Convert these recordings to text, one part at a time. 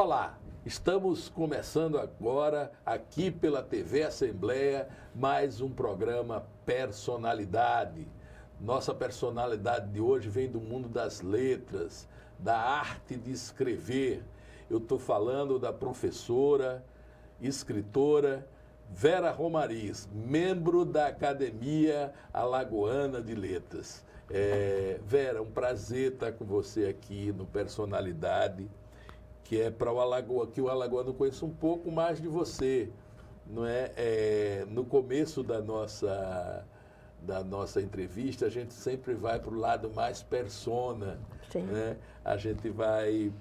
Olá, estamos começando agora, aqui pela TV Assembleia, mais um programa Personalidade. Nossa personalidade de hoje vem do mundo das letras, da arte de escrever. Eu estou falando da professora, escritora Vera Romariz, membro da Academia Alagoana de Letras. Vera, um prazer estar com você aqui no Personalidade, que é para o Alagoa, que o alagoano conheça um pouco mais de você, não é? No começo da nossa entrevista, a gente sempre vai para o lado mais persona, né? A gente vai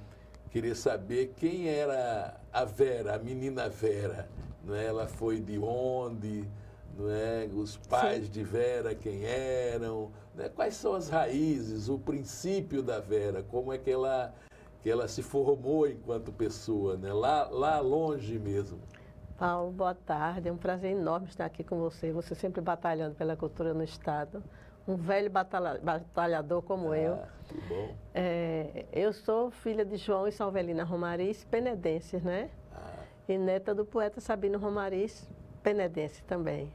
querer saber quem era a Vera, a menina Vera, não é? Ela foi de onde, não é? Os pais de Vera, quem eram, né? Quais são as raízes, o princípio da Vera, como é que ela se formou enquanto pessoa, né? Lá longe mesmo. Paulo, boa tarde. É um prazer enorme estar aqui com você. Você sempre batalhando pela cultura no Estado. Um velho batalhador como eu. Que bom. Eu sou filha de João e Salvelina Romariz, penedenses, né? E neta do poeta Sabino Romariz, penedense também.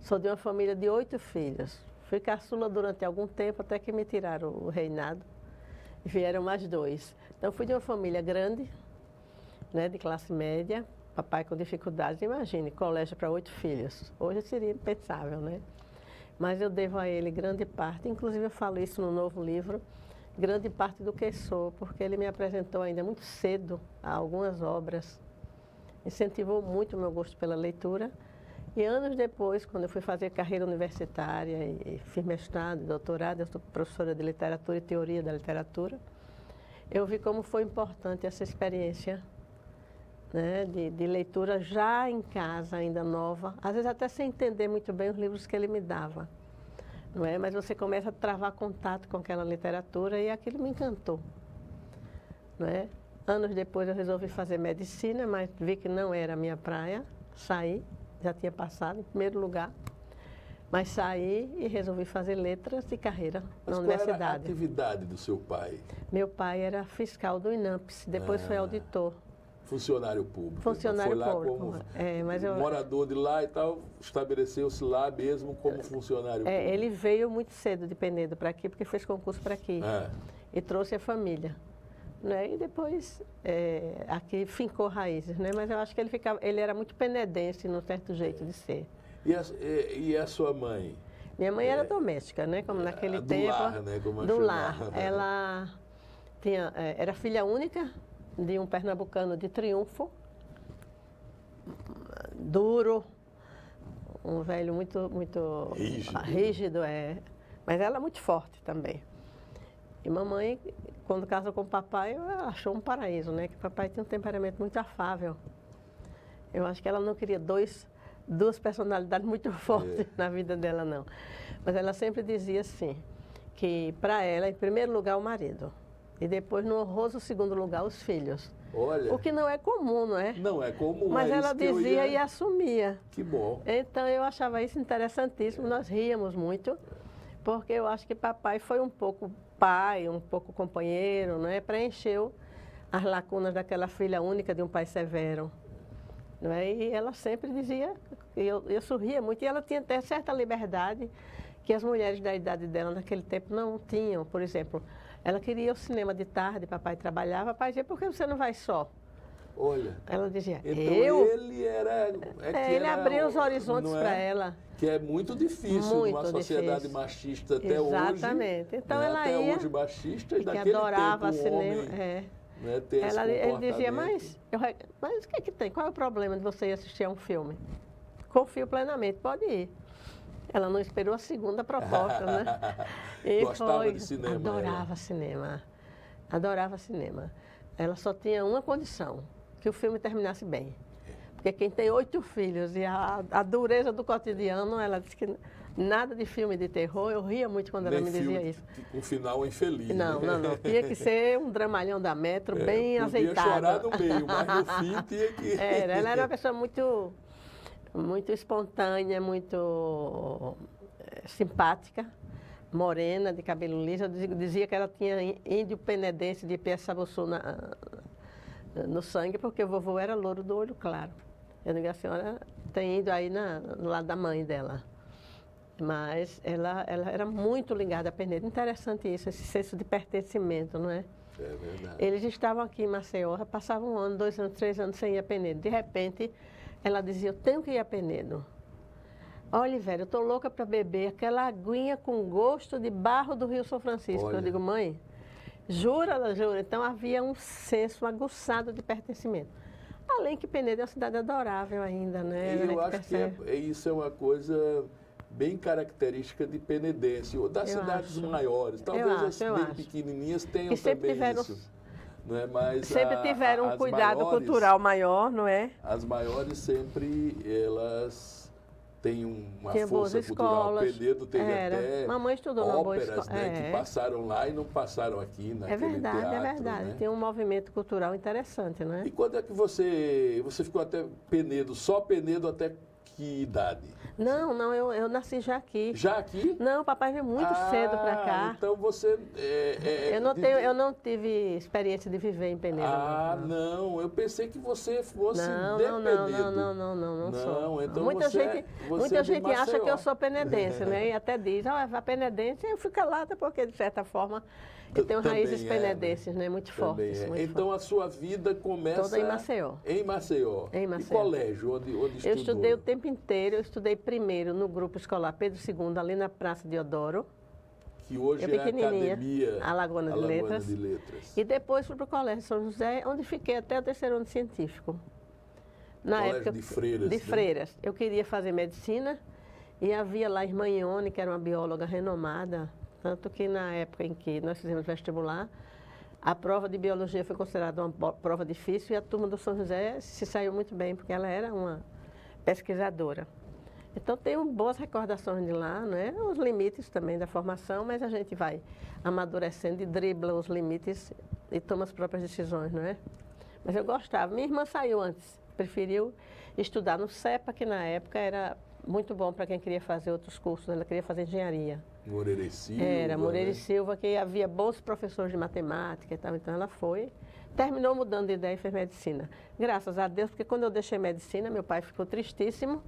Sou de uma família de 8 filhos. Fui caçula durante algum tempo, até que me tiraram o reinado. E vieram mais 2. Então, fui de uma família grande, né, de classe média, papai com dificuldades. Imagine, colégio para 8 filhos. Hoje seria impensável, né? Mas eu devo a ele grande parte, inclusive eu falo isso no novo livro, grande parte do que sou, porque ele me apresentou ainda muito cedo a algumas obras, incentivou muito o meu gosto pela leitura. E anos depois, quando eu fui fazer carreira universitária e fiz mestrado e doutorado, eu sou professora de literatura e teoria da literatura, eu vi como foi importante essa experiência, né, de leitura já em casa, ainda nova, às vezes até sem entender muito bem os livros que ele me dava, não é? Mas você começa a travar contato com aquela literatura e aquilo me encantou, não é? Anos depois eu resolvi fazer medicina, mas vi que não era a minha praia, saí, já tinha passado em primeiro lugar, mas saí e resolvi fazer letras de carreira na universidade. Qual era a atividade do seu pai? Meu pai era fiscal do INAMPS, depois foi auditor. Funcionário público. Funcionário então, foi lá público. como morador de lá e tal, estabeleceu-se lá mesmo como funcionário público. Ele veio muito cedo de Penedo para aqui, porque fez concurso para aqui. E trouxe a família. Né? E depois aqui fincou raízes, né? Mas eu acho que ele era muito penedense num certo jeito de ser. E a sua mãe? Minha mãe era doméstica, né? Como naquele tempo. Do lar, né? Como do lar. Ela era filha única de um pernambucano de Triunfo, duro, um velho muito rígido, mas ela muito forte também. E mamãe, quando casou com o papai, achou um paraíso, né? Que o papai tinha um temperamento muito afável. Eu acho que ela não queria duas personalidades muito fortes na vida dela, não. Mas ela sempre dizia assim, que para ela, em primeiro lugar, o marido. E depois, no honroso segundo lugar, os filhos. Olha. O que não é comum, não é? Não é comum. Mas ela dizia e assumia. Que bom. Então, eu achava isso interessantíssimo. Nós ríamos muito, porque eu acho que papai foi um pouco pai, um pouco companheiro, não é? Preencheu as lacunas daquela filha única de um pai severo. Não é? E ela sempre dizia, eu sorria muito, e ela tinha até certa liberdade que as mulheres da idade dela naquele tempo não tinham. Por exemplo, ela queria ir ao cinema de tarde, papai trabalhava, papai dizia, por que você não vai só? Olha. Ela dizia, então ele era... ele abria os horizontes para ela. Que é muito difícil numa sociedade machista até hoje. Exatamente. Então ela ia... Até hoje machista e daquele que adorava tempo, cinema. Homem, né, ele dizia, mas o que é que tem? Qual é o problema de você ir assistir a um filme? Confio plenamente, pode ir. Ela não esperou a segunda proposta, né? E gostava de cinema. Adorava cinema. Adorava cinema. Ela só tinha uma condição, que o filme terminasse bem. Porque quem tem 8 filhos e a dureza do cotidiano, ela disse que nada de filme de terror, eu ria muito quando ela me dizia isso. Um final infeliz. Não, né? não. Tinha que ser um dramalhão da Metro, bem azeitado. Podia chorar no meio, mas no fim tinha que... Ela era uma pessoa muito espontânea, muito simpática, morena, de cabelo liso. Eu dizia que ela tinha índio penedense de Piaçabuçu no sangue, porque o vovô era louro do olho claro. Eu digo, a senhora tem ido aí no lado da mãe dela. Mas ela era muito ligada a Penedo. Interessante isso, esse senso de pertencimento, não é? É verdade. Eles estavam aqui em Maceió, passavam 1 ano, 2 anos, 3 anos sem ir a Penedo. De repente, ela dizia, eu tenho que ir a Penedo. Olha, velho, eu estou louca para beber aquela aguinha com gosto de barro do Rio São Francisco. Olha. Eu digo, mãe, jura? Ela jura. Então havia um senso aguçado de pertencimento. Além que Penedo é uma cidade adorável ainda, né? E eu acho que isso é uma coisa bem característica de penedense, ou das cidades maiores. Talvez as bem pequenininhas tenham também isso. Não é? Mas sempre tiveram um cuidado cultural maior, não é? As maiores sempre, elas têm uma Tinha força cultural. Penedo teve até mamãe estudou numa boa escola, né, que passaram lá e não passaram aqui naquele teatro. É verdade. Né? Tem um movimento cultural interessante, não é? E quando é que você ficou até Penedo, só Penedo até que idade? Não, eu nasci já aqui. Já aqui? Não, papai veio muito cedo para cá. Então você... Eu não tive experiência de viver em Penedo. Não. Eu pensei que você fosse de Penedo. Não sou. Não, então muita gente é acha que eu sou penedense, né? E até diz, a penedense, eu fico calada porque, de certa forma, eu tenho raízes penedenses, né? Muito fortes. Então a sua vida começa... Toda em Maceió. Em Maceió. Em Maceió. E colégio, onde estudou? Eu estudei o tempo inteiro. Eu estudei primeiro no grupo escolar Pedro II, ali na Praça de Odoro. Que hoje é a Academia Alagoana de Letras. E depois fui para o Colégio São José, onde fiquei até o 3º ano científico. Colégio de Freiras. De Freiras. Eu queria fazer medicina e havia lá a irmã Ione, que era uma bióloga renomada, tanto que na época em que nós fizemos vestibular, a prova de biologia foi considerada uma prova difícil e a turma do São José se saiu muito bem, porque ela era uma pesquisadora. Então, tenho boas recordações de lá, né? Os limites também da formação, mas a gente vai amadurecendo e dribla os limites e toma as próprias decisões, não é? Mas eu gostava. Minha irmã saiu antes, preferiu estudar no CEPA, que na época era muito bom para quem queria fazer outros cursos, ela queria fazer engenharia. Moreira e Silva. Era, Moreira e Silva, que havia bons professores de matemática e tal, então ela foi. Terminou mudando de ideia e fez medicina. Graças a Deus, porque quando eu deixei medicina, meu pai ficou tristíssimo,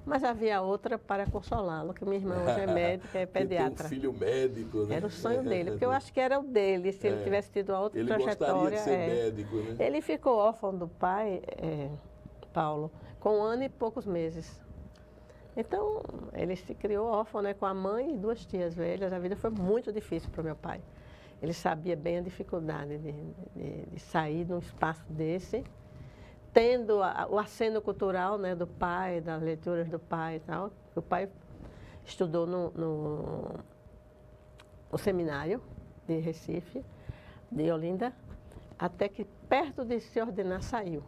mas havia outra para consolá-lo, que minha irmã hoje é médica, é pediatra. Tem um filho médico, né? Era o sonho dele, porque eu acho que era o dele, se ele tivesse tido uma outra trajetória. Ele gostaria de ser médico, né? Ele ficou órfão do pai, Paulo, com 1 ano e poucos meses. Então, ele se criou órfão, né, com a mãe e 2 tias velhas. A vida foi muito difícil para o meu pai. Ele sabia bem a dificuldade de sair de um espaço desse, tendo o aceno cultural, né, do pai, das leituras do pai e tal. O pai estudou no seminário de Recife, de Olinda, até que perto de se ordenar saiu.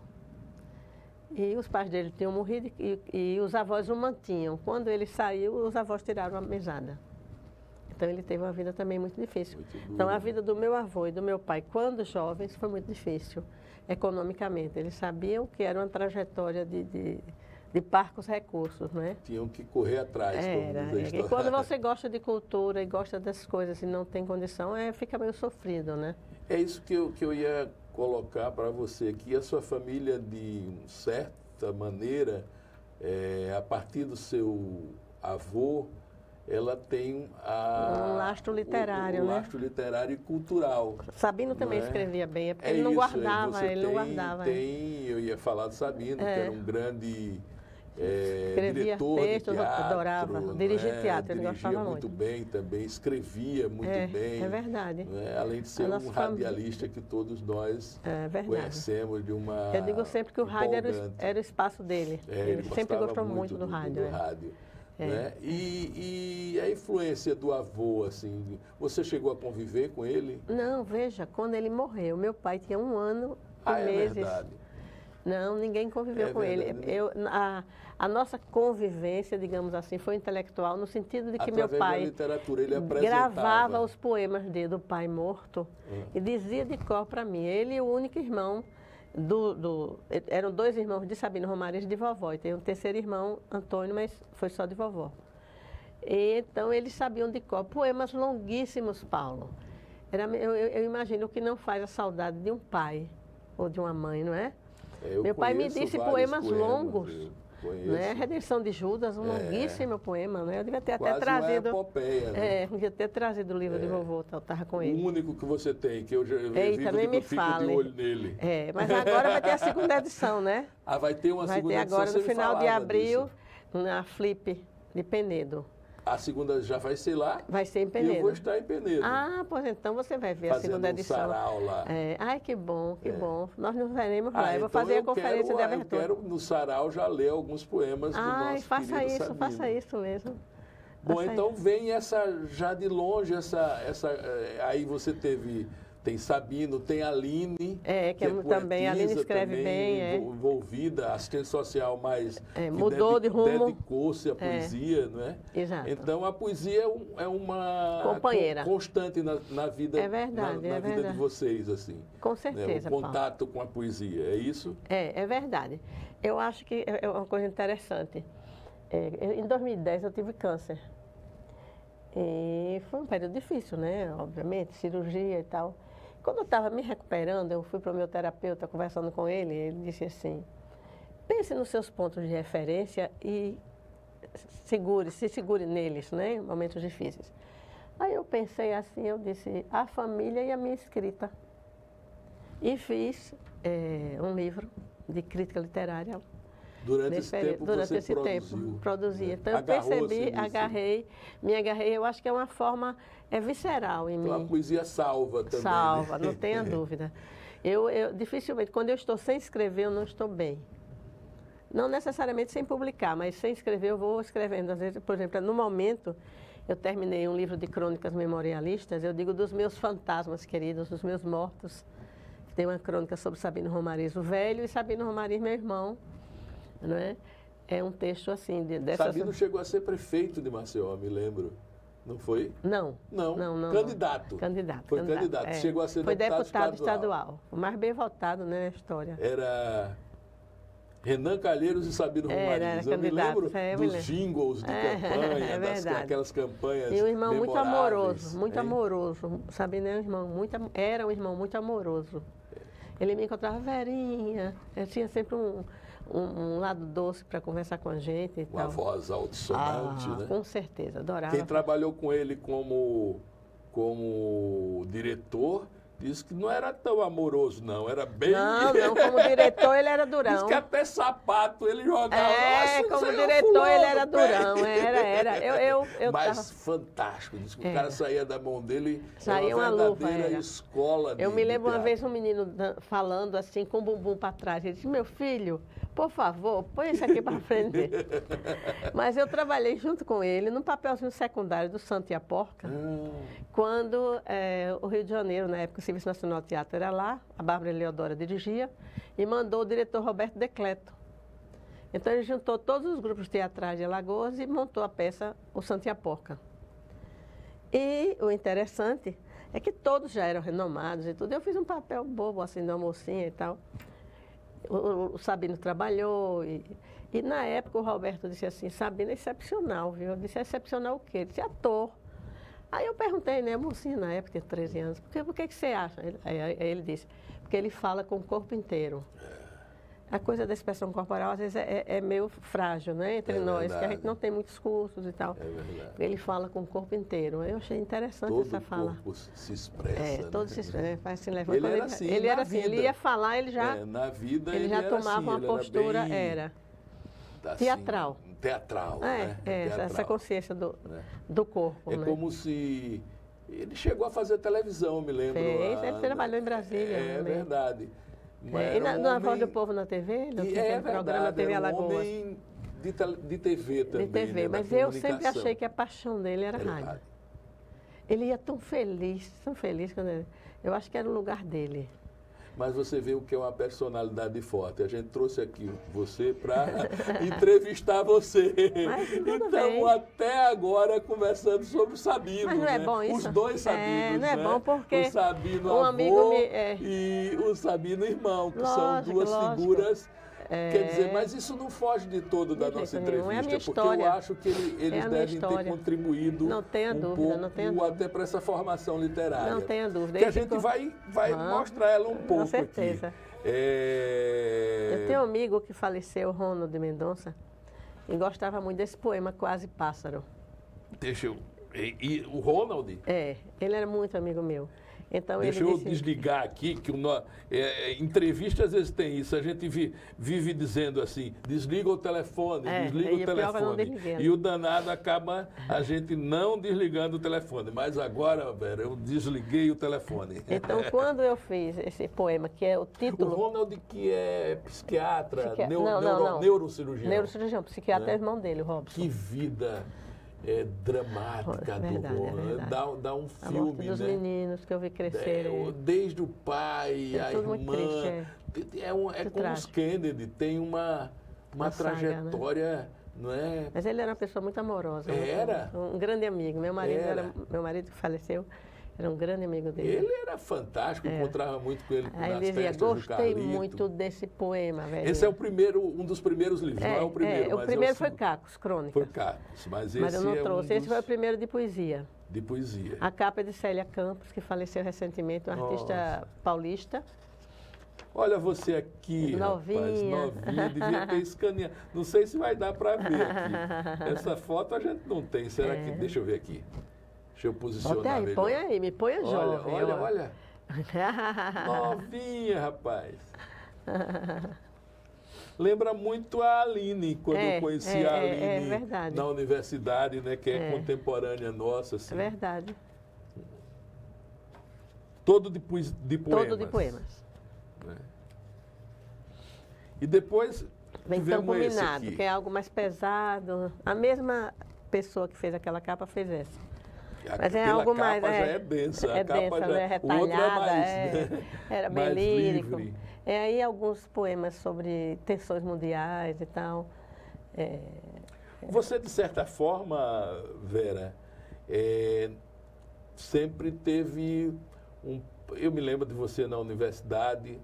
E os pais dele tinham morrido e os avós o mantinham. Quando ele saiu, os avós tiraram a mesada. Então, ele teve uma vida também muito difícil. Então, a vida do meu avô e do meu pai, quando jovens, foi muito difícil, economicamente. Eles sabiam que era uma trajetória de parcos recursos, né? Tinham que correr atrás. E quando você gosta de cultura e gosta das coisas e não tem condição, fica meio sofrido, né? É isso que eu ia colocar para você aqui. A sua família, de certa maneira, a partir do seu avô, ela tem um lastro literário, né? Lastro literário e cultural. Sabino também escrevia bem, porque ele não guardava, Eu ia falar do Sabino, que era um grande diretor texto, de teatro. Adorava, dirigia teatro, ele gostava muito bem também, escrevia muito bem. É verdade. Além de ser um radialista que todos nós conhecemos de uma... Eu digo sempre que o rádio era o espaço dele. Ele sempre gostou muito do rádio. Né? E a influência do avô, assim, você chegou a conviver com ele? Não, veja, quando ele morreu, meu pai tinha 1 ano e meses. É verdade. Não, ninguém conviveu com ele. A nossa convivência, digamos assim, foi intelectual, no sentido de que meu pai literatura, ele gravava os poemas do pai morto e dizia de cor para mim. Ele e o único irmão eram 2 irmãos de Sabino Romariz de vovó, e tem um 3º irmão, Antônio, mas foi só de vovó. E, então, eles sabiam de cor poemas longuíssimos, Paulo. Eu imagino o que não faz a saudade de um pai, ou de uma mãe, não é? Eu Meu pai me conheço disse vários poemas longos, eu né? Redenção de Judas, um longuíssimo poema, né? Eu devia ter quase até trazido. Uma epopeia, né? Eu devia ter trazido o livro de vovô, eu estava com ele. O único que você tem, que eu vivo nem me fico fale. de olho nele. Mas agora vai ter a segunda edição, né? Vai ter uma segunda edição. Vai ter agora, no final de abril, disso. na Flip de Penedo. A segunda já vai ser lá? Vai ser em Penedo. E eu vou estar em Penedo. Pois então você vai ver a segunda edição. Fazendo um sarau lá. Ai, que bom, que bom. Nós nos veremos lá. Eu vou então fazer a conferência de abertura. Eu quero, no sarau, já ler alguns poemas do nosso faça querido isso, Sabino. faça isso mesmo. Bom, então vem já de longe aí você tem Sabino, tem a Aline, que é também, a Aline escreve bem, envolvida, assistente social, mas mudou de rumo, dedicou-se à poesia, não é? Exato. Então a poesia é uma companheira constante na vida, na vida de vocês, assim. Com certeza, o contato com a poesia, é isso? É verdade. Eu acho que é uma coisa interessante. Em 2010 eu tive câncer. E foi um período difícil, né? Obviamente, cirurgia e tal. Quando eu estava me recuperando, eu fui para o meu terapeuta conversando com ele, ele disse assim, pense nos seus pontos de referência e se segure neles, né? Em momentos difíceis. Aí eu pensei assim, eu disse, a família e a minha escrita. E fiz um livro de crítica literária. Durante esse tempo, produzia. Então eu percebi, me agarrei, eu acho que é uma forma visceral em mim. Então a poesia salva também. Salva, não tenha dúvida. Eu dificilmente, quando eu estou sem escrever, eu não estou bem. Não necessariamente sem publicar, mas sem escrever eu vou escrevendo. Às vezes, por exemplo, no momento, eu terminei um livro de crônicas memorialistas, eu digo dos meus fantasmas queridos, dos meus mortos. Tem uma crônica sobre Sabino Romariz, o velho, e Sabino Romariz, meu irmão. Não é? É um texto assim dessa. Sabino chegou a ser prefeito de Maceió, me lembro. Não foi? Não. Candidato. Foi candidato. Chegou a ser deputado estadual. O mais bem votado, né, na história. Era Renan Calheiros e Sabino Romariz. Eu me lembro dos jingles de campanha, aquelas campanhas. E um irmão memoráveis, muito amoroso. Sabino era um irmão muito amoroso. Ele me encontrava Verinha, ele tinha sempre um lado doce para conversar com a gente e tal. Uma voz altissonante, né? Com certeza, adorava. Quem trabalhou com ele como diretor disse que não era tão amoroso, não. Era bem... Não, como diretor ele era durão. Diz que até sapato ele jogava. Como diretor ele era durão, era. Mas fantástico. Diz que o cara saía da mão dele, saía uma verdadeira escola de Eu me lembro teatro. Uma vez um menino falando assim, com o bumbum para trás. Ele disse, meu filho, por favor, põe isso aqui para frente. Mas eu trabalhei junto com ele no papelzinho secundário do Santo e a Porca, quando o Rio de Janeiro, na época, o Serviço Nacional de Teatro era lá, a Bárbara Eleodora dirigia, e mandou o diretor Roberto Decleto. Então ele juntou todos os grupos teatrais de Alagoas e montou a peça O Santo e a Porca. E o interessante é que todos já eram renomados e tudo. Eu fiz um papel bobo, assim, de uma mocinha e tal. O Sabino trabalhou e na época o Roberto disse assim, Sabino é excepcional, viu? Eu disse, é excepcional o quê? Ele disse, ator. Aí eu perguntei, né, mocinha na época, tinha 13 anos, por que você acha? Aí ele disse, porque ele fala com o corpo inteiro. A coisa da expressão corporal, às vezes, é meio frágil, né, entre nós, que a gente não tem muitos cursos e tal. É verdade. Ele fala com o corpo inteiro. Eu achei interessante essa fala. Todo o corpo se expressa. Todo se expressa, faz assim, levanta. Ele era assim, ele era assim, ele ia falar, ele já... na vida ele já tomava assim, uma postura, assim, teatral. Teatral, né? Essa consciência do corpo. É, né? Como se... Ele chegou a fazer televisão, me lembro. Ele trabalhou em Brasília. É verdade. E na Voz do Povo na TV? É programa verdade, TV era um Alagoas. homem de TV também. De TV, né? mas eu sempre achei que a paixão dele era rádio. Rádio. Ele ia tão feliz quando eu acho que era o lugar dele. Mas você vê o que é uma personalidade forte. A gente trouxe aqui você para entrevistar você. Mas tudo então, bem. até agora, conversando sobre o Sabino. Mas não é né? bom isso? Os dois Sabinos, não é bom porque o Sabino um avô amigo e o Sabino irmão, que são Lógico, duas lógico. figuras. Quer dizer, mas isso não foge de todo da nossa entrevista, é a minha porque história. eu acho que eles devem ter contribuído não tenha dúvida, não tenha dúvida. até para essa formação literária. Não tenha dúvida. Que a gente vai mostrar ela um pouco com certeza. aqui. Eu tenho um amigo que faleceu, Ronald de Mendonça, e gostava muito desse poema, Quase Pássaro. Deixa eu... E o Ronald? Ele era muito amigo meu. Então, Deixa eu desligar aqui, que entrevista às vezes tem isso. A gente vive dizendo assim, desliga o telefone, desliga o telefone. E o danado acaba a gente não desligando o telefone. Mas agora, Vera, eu desliguei o telefone. Então, quando eu fiz esse poema, que é o título... O Ronald, que é psiquiatra, não. Neurocirurgião. Neurocirurgião, psiquiatra é irmão dele, o Robson. Que vida... dramática do Ronald. Dá um filme, a morte dos meninos que eu vi crescerem. Desde o pai, a irmã. Muito triste, como trágico. Os Kennedy, tem uma trajetória, saga, né? Não é? Mas ele era uma pessoa muito amorosa. Era? Um grande amigo. Meu marido que faleceu, era um grande amigo dele. Ele era fantástico, encontrava muito com ele nas festas do Carlito. Gostei muito desse poema, velho. Esse é um dos primeiros livros, não é o primeiro. O primeiro foi Cacos, Crônicas. Foi Cacos, mas esse eu não trouxe. Esse foi o primeiro de poesia. De poesia. A capa é de Célia Campos, que faleceu recentemente, uma artista paulista. Olha você aqui, novinha. Rapaz, novinha, devia ter escaneado. Não sei se vai dar para ver aqui. Essa foto a gente não tem. Será que... Deixa eu ver aqui. Deixa eu posicionar melhor. Põe aí, me põe jovem. Olha. Novinha, rapaz. Lembra muito a Aline, quando eu conheci a Aline na universidade, né? Que é contemporânea nossa. Assim. É verdade. Todo de poemas. Todo de poemas. E depois vem Campo Minado, que é algo mais pesado. A mesma pessoa que fez aquela capa fez essa. Mas é algo mais. A capa já é densa. É densa, é retalhada. Era bem lírico. Livre. Aí alguns poemas sobre tensões mundiais e tal. Você, de certa forma, Vera, sempre teve Eu me lembro de você na universidade,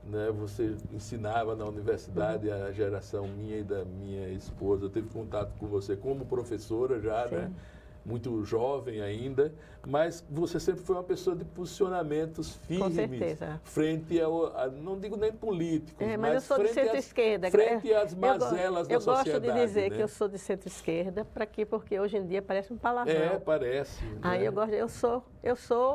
né? Você ensinava na universidade, a geração minha e da minha esposa teve contato com você como professora já, né? Muito jovem ainda, mas você sempre foi uma pessoa de posicionamentos firmes. Com certeza. Frente não digo nem políticos, mas eu sou de centro-esquerda. Frente às mazelas da sociedade. Eu gosto de dizer que eu sou de centro-esquerda, porque hoje em dia parece um palavrão. Parece. Aí eu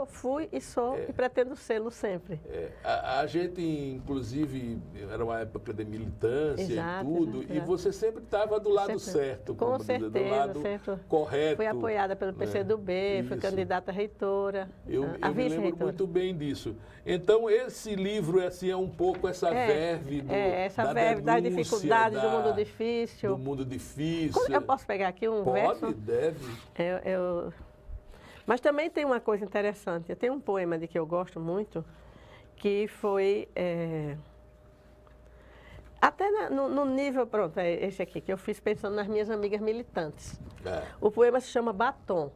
fui e sou e pretendo sê-lo sempre. A gente, inclusive, era uma época de militância e tudo, e você sempre estava do lado certo, com certeza, do lado correto. Fui apoiada pelo PCdoB, fui candidata a reitora, eu me lembro muito bem disso. Então, esse livro é um pouco essa verve da dificuldade do mundo difícil. Do mundo difícil. Eu posso pegar aqui um verso? Pode, deve. Mas também tem uma coisa interessante. Tem um poema de que eu gosto muito, que foi... Até no nível, pronto, é esse aqui, que eu fiz pensando nas minhas amigas militantes. O poema se chama Batom.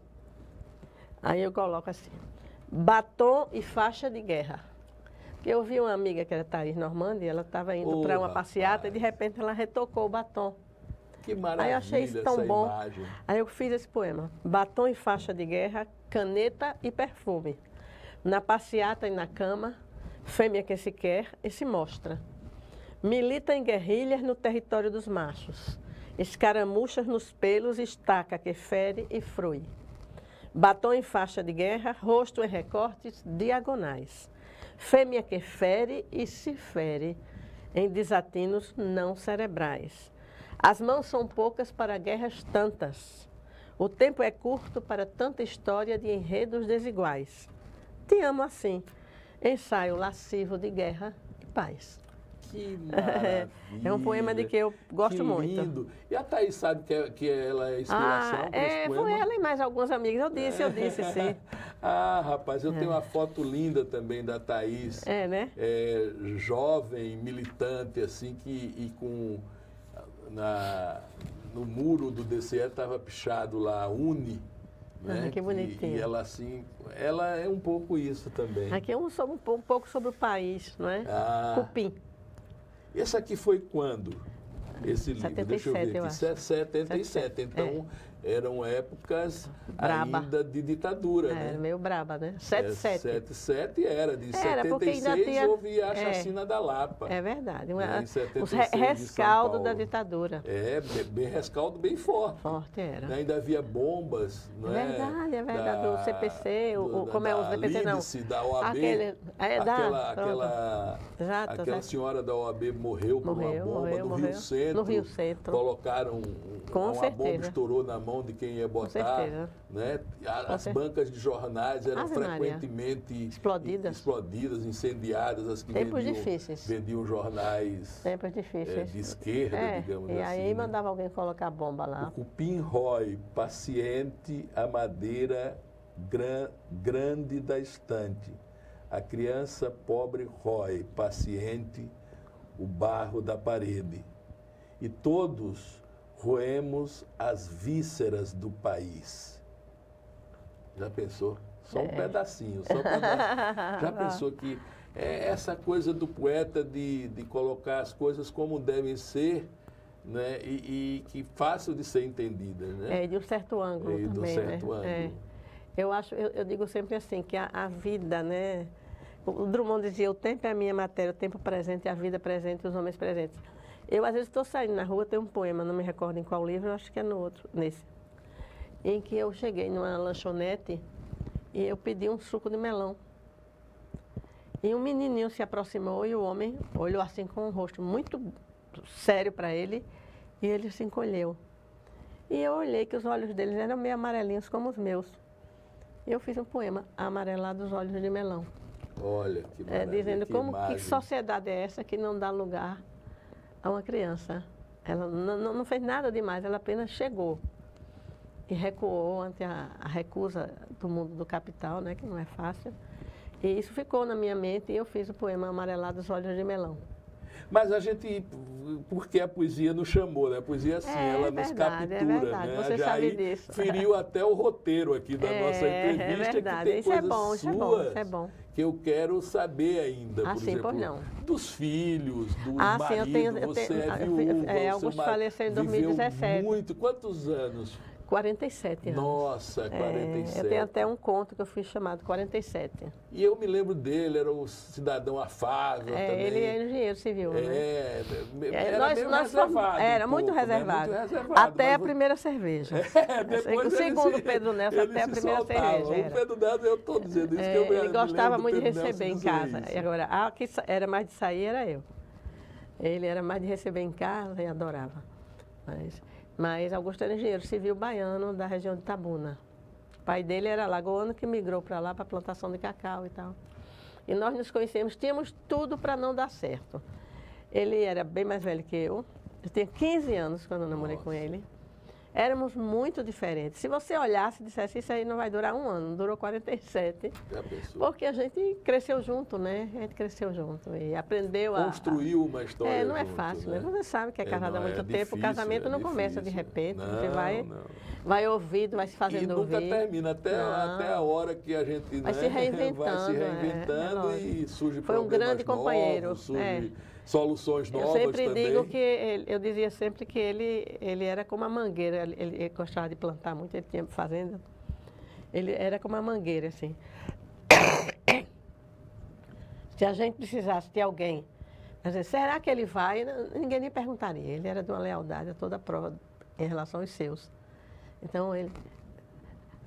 Aí eu coloco assim, batom e faixa de guerra. Porque eu vi uma amiga que era Thaís Normandi, ela estava indo para uma passeata e de repente ela retocou o batom. Que maravilha. Aí eu achei isso tão bom. Imagem. Aí eu fiz esse poema, batom e faixa de guerra, caneta e perfume. Na passeata e na cama, fêmea que se quer e se mostra. Milita em guerrilhas no território dos machos. Escaramuchas nos pelos, estaca que fere e frui. Batom em faixa de guerra, rosto em recortes diagonais. Fêmea que fere e se fere em desatinos não cerebrais. As mãos são poucas para guerras tantas. O tempo é curto para tanta história de enredos desiguais. Te amo assim. Ensaio lascivo de guerra e paz. Que maravilha. É um poema de que eu gosto muito. Lindo. E a Thaís sabe que ela é inspiração para esse poema? Foi ela e mais alguns amigos. Eu disse, sim. Rapaz, eu tenho uma foto linda também da Thaís. Né? Jovem, militante, assim, no muro do DCE estava pichado lá, Uni. Né? Que bonitinho. E ela, assim, ela é um pouco isso também. Aqui é um pouco sobre o país, não é? Cupim. Esse aqui foi quando? Esse livro? 77, Deixa eu ver aqui. eu acho. 77. Então, eram épocas Braba. ainda de ditadura, né? Era meio braba, né? 7-7. 77 era, de Porque ainda 76 tinha- houve a chacina da Lapa. É verdade. Né, em 76 Os de São rescaldo da Paulo. ditadura. Bem rescaldo, bem forte. Forte era. Ainda havia bombas, não é? É verdade. O CPC, como é o CPC não? Lídice, da OAB. Aquele, Exato, aquela senhora da OAB morreu por uma bomba no Rio Centro. No Rio Centro. Colocaram Com uma certeza. bomba, estourou na mão de quem ia botar. certeza. Né? As bancas de jornais eram Ave Maria. frequentemente Explodidas. incendiadas, as que Tempos difíceis. vendiam jornais Tempos difíceis. de esquerda, digamos e assim. aí né? mandava alguém colocar bomba lá. O cupim rói, paciente, a madeira grande da estante. A criança pobre rói, paciente, o barro da parede. E todos roemos as vísceras do país. Já pensou? Só um pedacinho, só um pedacinho. Já pensou que é essa coisa do poeta de colocar as coisas como devem ser, né? E que fácil de ser entendida, né? De um certo ângulo De um também, certo né? ângulo. Eu digo sempre assim, que a vida, né? O Drummond dizia, o tempo é a minha matéria, o tempo presente é a vida presente e os homens presentes. Eu, às vezes, estou saindo na rua, tem um poema, não me recordo em qual livro, acho que é no outro, nesse, em que eu cheguei numa lanchonete e eu pedi um suco de melão. E um menininho se aproximou e o homem olhou assim com um rosto muito sério para ele e ele se encolheu. E eu olhei que os olhos deles eram meio amarelinhos como os meus. E eu fiz um poema, Amarelados Olhos de Melão. Olha, que maravilha, dizendo que que sociedade é essa que não dá lugar a uma criança. Ela não fez nada demais, ela apenas chegou e recuou ante a recusa do mundo do capital, né, que não é fácil. E isso ficou na minha mente e eu fiz o poema Amarelados Olhos de Melão. Mas a gente, porque a poesia nos chamou, né? A poesia, assim, ela nos captura, né? Você Já sabe aí disso. feriu até o roteiro aqui da nossa entrevista, que tem isso coisas é bom, suas isso é bom. que eu quero saber ainda, por sim, exemplo, pois não. dos filhos, do Sim, marido, você é viúva, Augusto faleceu em 2017. Muito. Quantos anos? 47 anos. Nossa, 47. Eu tenho até um conto que eu fiz chamado 47. E eu me lembro dele, era um cidadão afável também. Ele é engenheiro civil, né? Era meio reservado. Era muito reservado. Né? Muito reservado. Até a primeira cerveja. Depois o segundo Pedro Nelson, até a primeira cerveja. O Pedro Nelson, eu estou dizendo isso que eu Ele gostava muito de Pedro receber em Nelson casa. isso. E agora, a que era mais de sair era eu. Ele era mais de receber em casa e adorava. Mas Augusto era engenheiro civil baiano da região de Itabuna. O pai dele era lagoano que migrou para lá para a plantação de cacau e tal. E nós nos conhecemos, tínhamos tudo para não dar certo. Ele era bem mais velho que eu. Eu tinha 15 anos quando eu namorei com ele. Éramos muito diferentes. Se você olhasse e dissesse, isso aí não vai durar um ano, durou 47. Já pensou? Porque a gente cresceu junto, né? A gente cresceu junto e aprendeu Construiu uma história não é junto, fácil, né? Você sabe que é casado há muito tempo, difícil, o casamento não começa de repente. Não, você vai ouvindo, vai se fazendo ouvir. E nunca termina, até a hora que a gente vai se reinventando. Vai se reinventando e surge Foi um grande companheiro. Novos, surge soluções novas também. Eu sempre digo que, eu dizia sempre que ele era como a mangueira, ele gostava de plantar muito, ele tinha fazenda. Ele era como a mangueira, assim. Se a gente precisasse de alguém, será que ele vai? Ninguém nem perguntaria. Ele era de uma lealdade a toda prova em relação aos seus. Então, ele...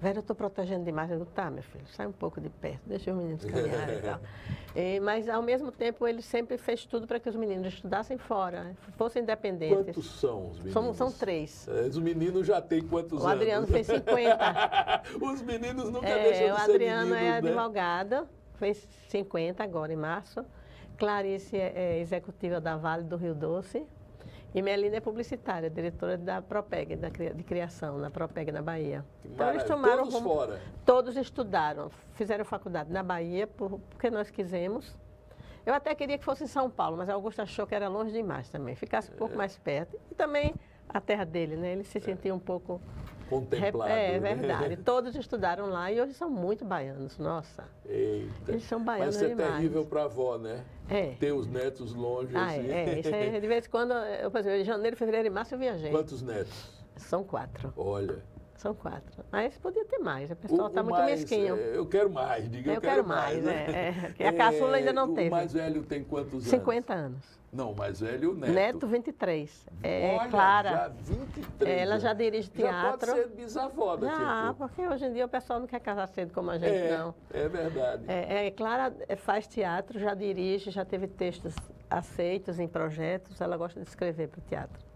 Vera, eu estou protegendo demais. Eu digo, tá, meu filho, sai um pouco de perto, deixa os meninos caminharem e tal. Mas, ao mesmo tempo, ele sempre fez tudo para que os meninos estudassem fora, fossem independentes. Quantos são os meninos? São 3. Os meninos já têm quantos anos? O Adriano fez 50. Os meninos nunca deixam de ser meninos, O Adriano é né? advogado, fez 50 agora, em março. Clarice é executiva da Vale do Rio Doce. E Melina é publicitária, diretora da Propeg, de criação, na Propeg, na Bahia. Então, eles tomaram todos fora? Todos estudaram, fizeram faculdade na Bahia, porque nós quisemos. Eu até queria que fosse em São Paulo, mas Augusto achou que era longe demais também, ficasse um pouco mais perto. E também a terra dele, né? Ele se sentia um pouco... contemplado. É verdade. Todos estudaram lá e hoje são muito baianos, nossa. Eita. Eles são baianos demais. Mas isso é demais. terrível para a avó, né? Ter os netos longe assim. Isso é, de vez em quando, por exemplo, em janeiro, fevereiro e março eu viajei. Quantos netos? São 4. Olha. São 4. Mas podia ter mais, o pessoal está muito mesquinho. Eu quero mais, diga eu quero mais. A caçula ainda não teve. O mais velho tem quantos anos? 50 anos. Não, o mais velho, o neto. Neto, 23. Olha, Clara. já 23. Ela já dirige teatro. Já pode ser bisavó daqui a pouco. Porque hoje em dia o pessoal não quer casar cedo como a gente, não. É verdade. Clara faz teatro, já dirige, já teve textos aceitos em projetos, ela gosta de escrever para o teatro.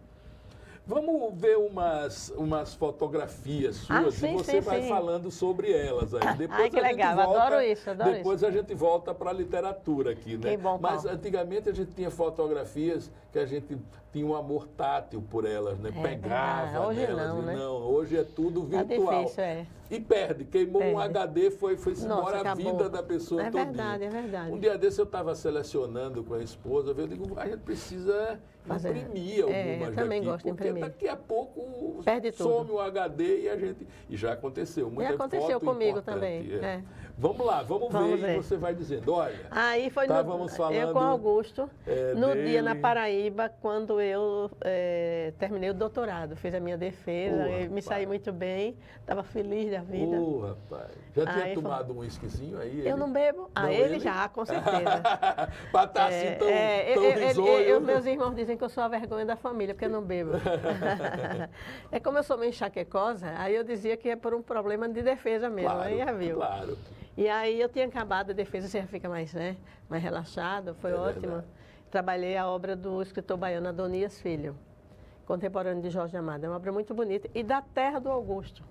Vamos ver umas fotografias suas e você vai falando sobre elas aí. Depois que legal, adoro isso. Depois a gente volta para a literatura aqui, né? Que bom, mas antigamente a gente tinha fotografias que a gente tinha um amor tátil por elas, né? Pegava hoje nelas. Não, né? Não, hoje é tudo virtual. É difícil, perde, queimou um HD, foi-se embora a vida da pessoa todinha. É verdade. Um dia desse eu estava selecionando com a esposa, eu digo, a gente precisa imprimir algumas eu também daqui, gosto de imprimir. Daqui a pouco perde some tudo. o HD e já aconteceu. Já aconteceu comigo também. Vamos lá, vamos ver e você vai dizendo, olha. Aí foi eu com Augusto, no dia na Paraíba, quando eu terminei o doutorado, fiz a minha defesa, me saí muito bem, estava feliz da vida. Rapaz. Já tinha tomado um whiskyzinho aí? Eu não bebo. Ele já, com certeza. Para estar assim tão risonho. Meus irmãos dizem que eu sou a vergonha da família, porque eu não bebo. Como eu sou meio enxaquecosa, aí eu dizia que é por um problema de defesa mesmo, claro, aí já viu. Claro. E aí eu tinha acabado a defesa, você já fica mais relaxado, foi ótimo. Verdade. Trabalhei a obra do escritor baiano Adonias Filho, contemporâneo de Jorge Amado. É uma obra muito bonita e da terra do Augusto.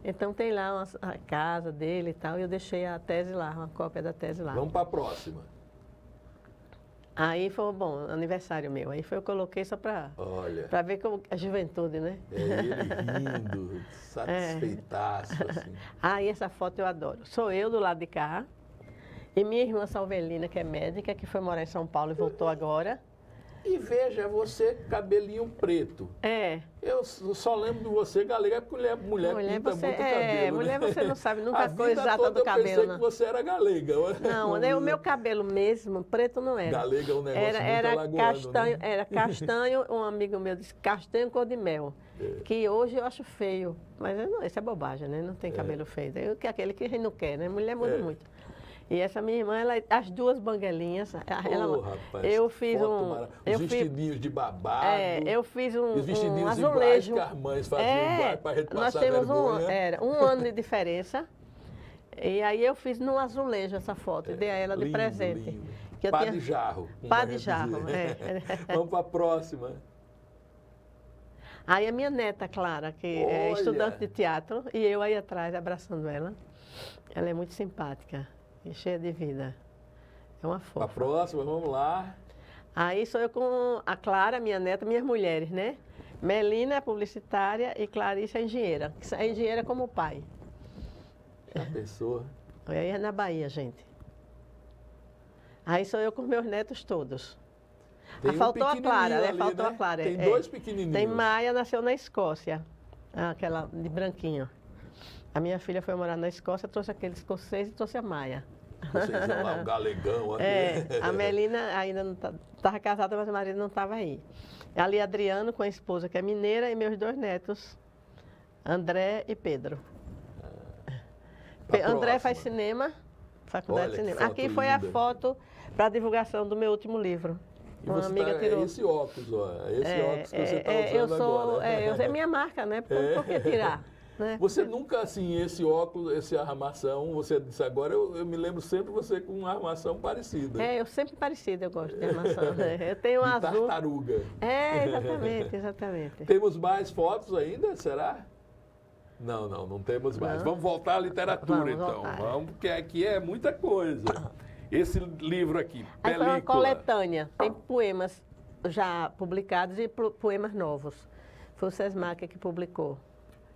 Então tem lá a casa dele e tal, e eu deixei a tese lá, uma cópia da tese lá. Vamos para a próxima. Aí foi, aniversário meu. Aí eu coloquei só para ver a juventude, né? Ele rindo, satisfeitaço, assim. Aí essa foto eu adoro. Sou eu do lado de cá e minha irmã Salvelina, que é médica, que foi morar em São Paulo e voltou agora. E veja, você cabelinho preto. Eu só lembro de você, galega, porque mulher pinta muito cabelo. Mulher, né? você não sabe nunca a cor exata do cabelo. Eu pensei que você era galega. Não, o meu cabelo mesmo, preto não era. Galega é um negócio era muito castanho, né? Era castanho, um amigo meu disse, castanho cor de mel. Que hoje eu acho feio. Mas isso é bobagem, né? Não tem cabelo feio. Aquele que a gente não quer, né? Mulher muda muito. E essa minha irmã, as duas banguelinhas, rapaz, eu fiz os vestidinhos de babado. Eu fiz os vestidinhos azulejo. Iguais que as mães faziam para a gente nós passar temos vergonha. um ano de diferença. E aí eu fiz no azulejo essa foto e dei a ela de presente. Lindo. Que Pá de jarro. Pá de jarro, Vamos para a próxima. Aí a minha neta, Clara, que é estudante de teatro, e eu aí atrás abraçando ela. Ela é muito simpática e cheia de vida. É uma fofa. A próxima, vamos lá. Aí sou eu com a Clara, minha neta, minhas mulheres, né? Melina é publicitária e Clarice é engenheira. É engenheira como o pai. Já pensou? Aí é na Bahia, gente. Aí sou eu com meus netos todos. Faltou a Clara, né? Faltou a Clara. Tem dois pequenininhos. Tem Maia, nasceu na Escócia. Aquela de branquinho. A minha filha foi morar na Escócia, trouxe aquele escocês e trouxe a Maia. Vocês são lá, um galegão. A Melina ainda não estava casada, mas o marido não estava aí. Ali Adriano com a esposa, que é mineira, e meus dois netos, André e Pedro. André faz cinema, faculdade de cinema. Aqui foi a foto para a divulgação do meu último livro. E uma amiga tirou. É esse óculos, esse óculos que você está usando agora. É minha marca, né? Por que tirar? Né? Você nunca, assim, esse óculos, essa armação, você disse agora, eu me lembro sempre você com uma armação parecida. Eu sempre parecida, eu gosto de armação. Eu tenho um azul. Tartaruga. Exatamente. Temos mais fotos ainda, será? Não temos mais. Vamos voltar à literatura, então. Vamos, porque aqui é muita coisa. Esse livro aqui, Aí foi uma coletânea, tem poemas já publicados e poemas novos. Foi o Sesmac que publicou.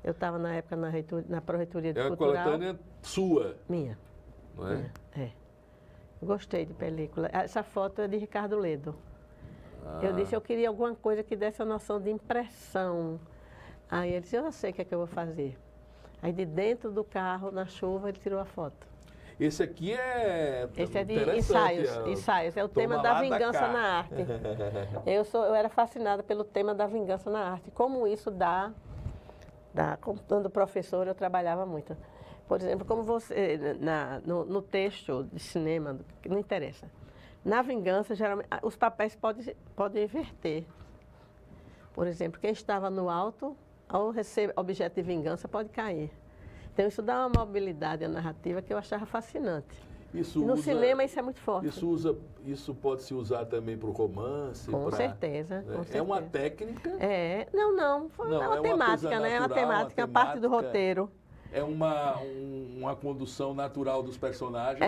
Eu estava na época na Pró-Reitoria de Cultural. É uma coletânea sua? Minha. Não é? Eu gostei de película. Essa foto é de Ricardo Ledo. Eu disse, eu queria alguma coisa que desse a noção de impressão. Aí ele disse, eu já sei o que é que eu vou fazer. Aí de dentro do carro, na chuva, ele tirou a foto. Esse aqui Esse é de ensaios. É o tema da vingança na arte. Eu era fascinada pelo tema da vingança na arte. Como isso dá Quando professora, eu trabalhava muito. Por exemplo, como você, no texto de cinema, que não interessa. Na vingança, geralmente, os papéis podem inverter. Por exemplo, quem estava no alto, ao receber objeto de vingança, pode cair. Então, isso dá uma mobilidade à narrativa que eu achava fascinante. No cinema, isso é muito forte. Isso pode se usar também para o romance? Com certeza. É uma técnica? Não. É uma temática, né? É uma temática, parte do roteiro. É uma condução natural dos personagens?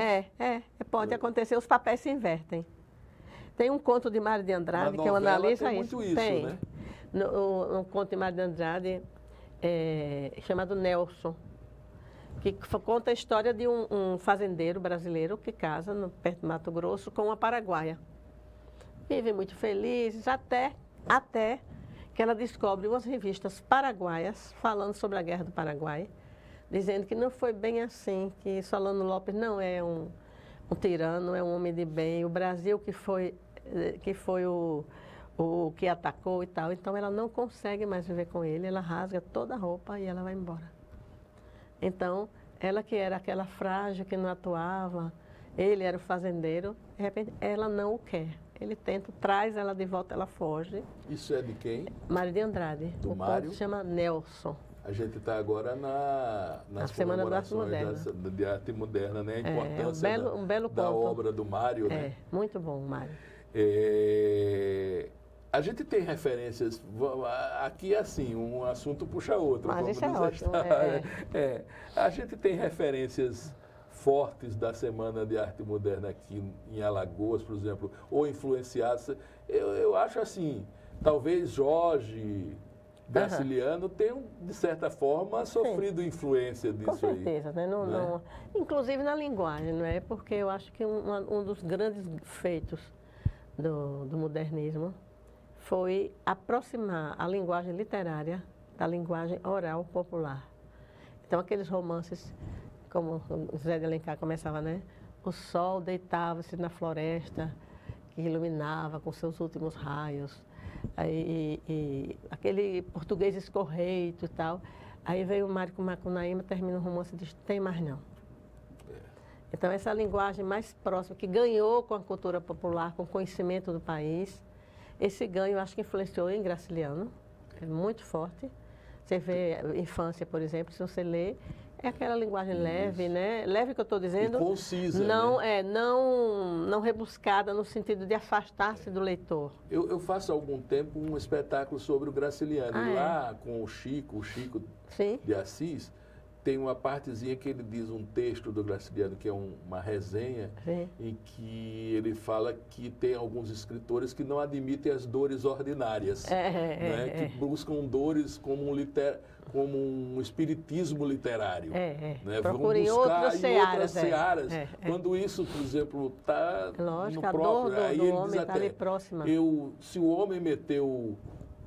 Pode acontecer, os papéis se invertem. Tem um conto de Mário de Andrade, que eu analiso isso. Tem. Né? Um conto de Mário de Andrade chamado Nelson, que conta a história de um fazendeiro brasileiro que casa perto do Mato Grosso com uma paraguaia. Vivem muito felizes até que ela descobre umas revistas paraguaias falando sobre a Guerra do Paraguai, dizendo que não foi bem assim, que Solano Lopes não é um tirano, é um homem de bem, o Brasil que foi o que atacou e tal. Então ela não consegue mais viver com ele, ela rasga toda a roupa e ela vai embora. Então, ela que era aquela frágil, que não atuava, ele era o fazendeiro, de repente ela não o quer. Ele traz ela de volta, ela foge. Isso é de quem? Mário de Andrade. Do Mário? Se chama Nelson. A gente está agora nas Semana da Arte Moderna. De arte moderna, né? A importância um belo da obra do Mário, né? Muito bom, Mário. A gente tem referências, aqui assim, um assunto puxa outro. Mas isso é ótimo. A gente tem referências fortes da Semana de Arte Moderna aqui em Alagoas, por exemplo, ou influenciadas. Eu acho assim, talvez Jorge Graciliano tenham, de certa forma, sofrido influência disso aí. Com certeza, né? Inclusive na linguagem, não é? Porque eu acho que um dos grandes feitos do modernismo foi aproximar a linguagem literária da linguagem oral popular. Então, aqueles romances, como o Zé de Alencar começava, né? O sol deitava-se na floresta, que iluminava com seus últimos raios. E aquele português escorreito e tal. Aí veio o Mário Macunaíma, termina o romance e diz, tem mais não. Então, essa linguagem mais próxima, que ganhou com a cultura popular, com o conhecimento do país, esse ganho, acho que influenciou em Graciliano, é muito forte. Você vê Infância, por exemplo, se você lê, é aquela linguagem leve, né? Leve que eu estou dizendo. E concisa, não, né? Não rebuscada no sentido de afastar-se do leitor. Eu faço há algum tempo um espetáculo sobre o Graciliano. Lá com o Chico Sim. de Assis, tem uma partezinha que ele diz um texto do Graciliano, que é uma resenha, em que ele fala que tem alguns escritores que não admitem as dores ordinárias, que buscam dores como um espiritismo literário. Procurem vão buscar outras searas. Quando isso, por exemplo, está no próprio... A dor do homem está ali próxima. Se o homem meteu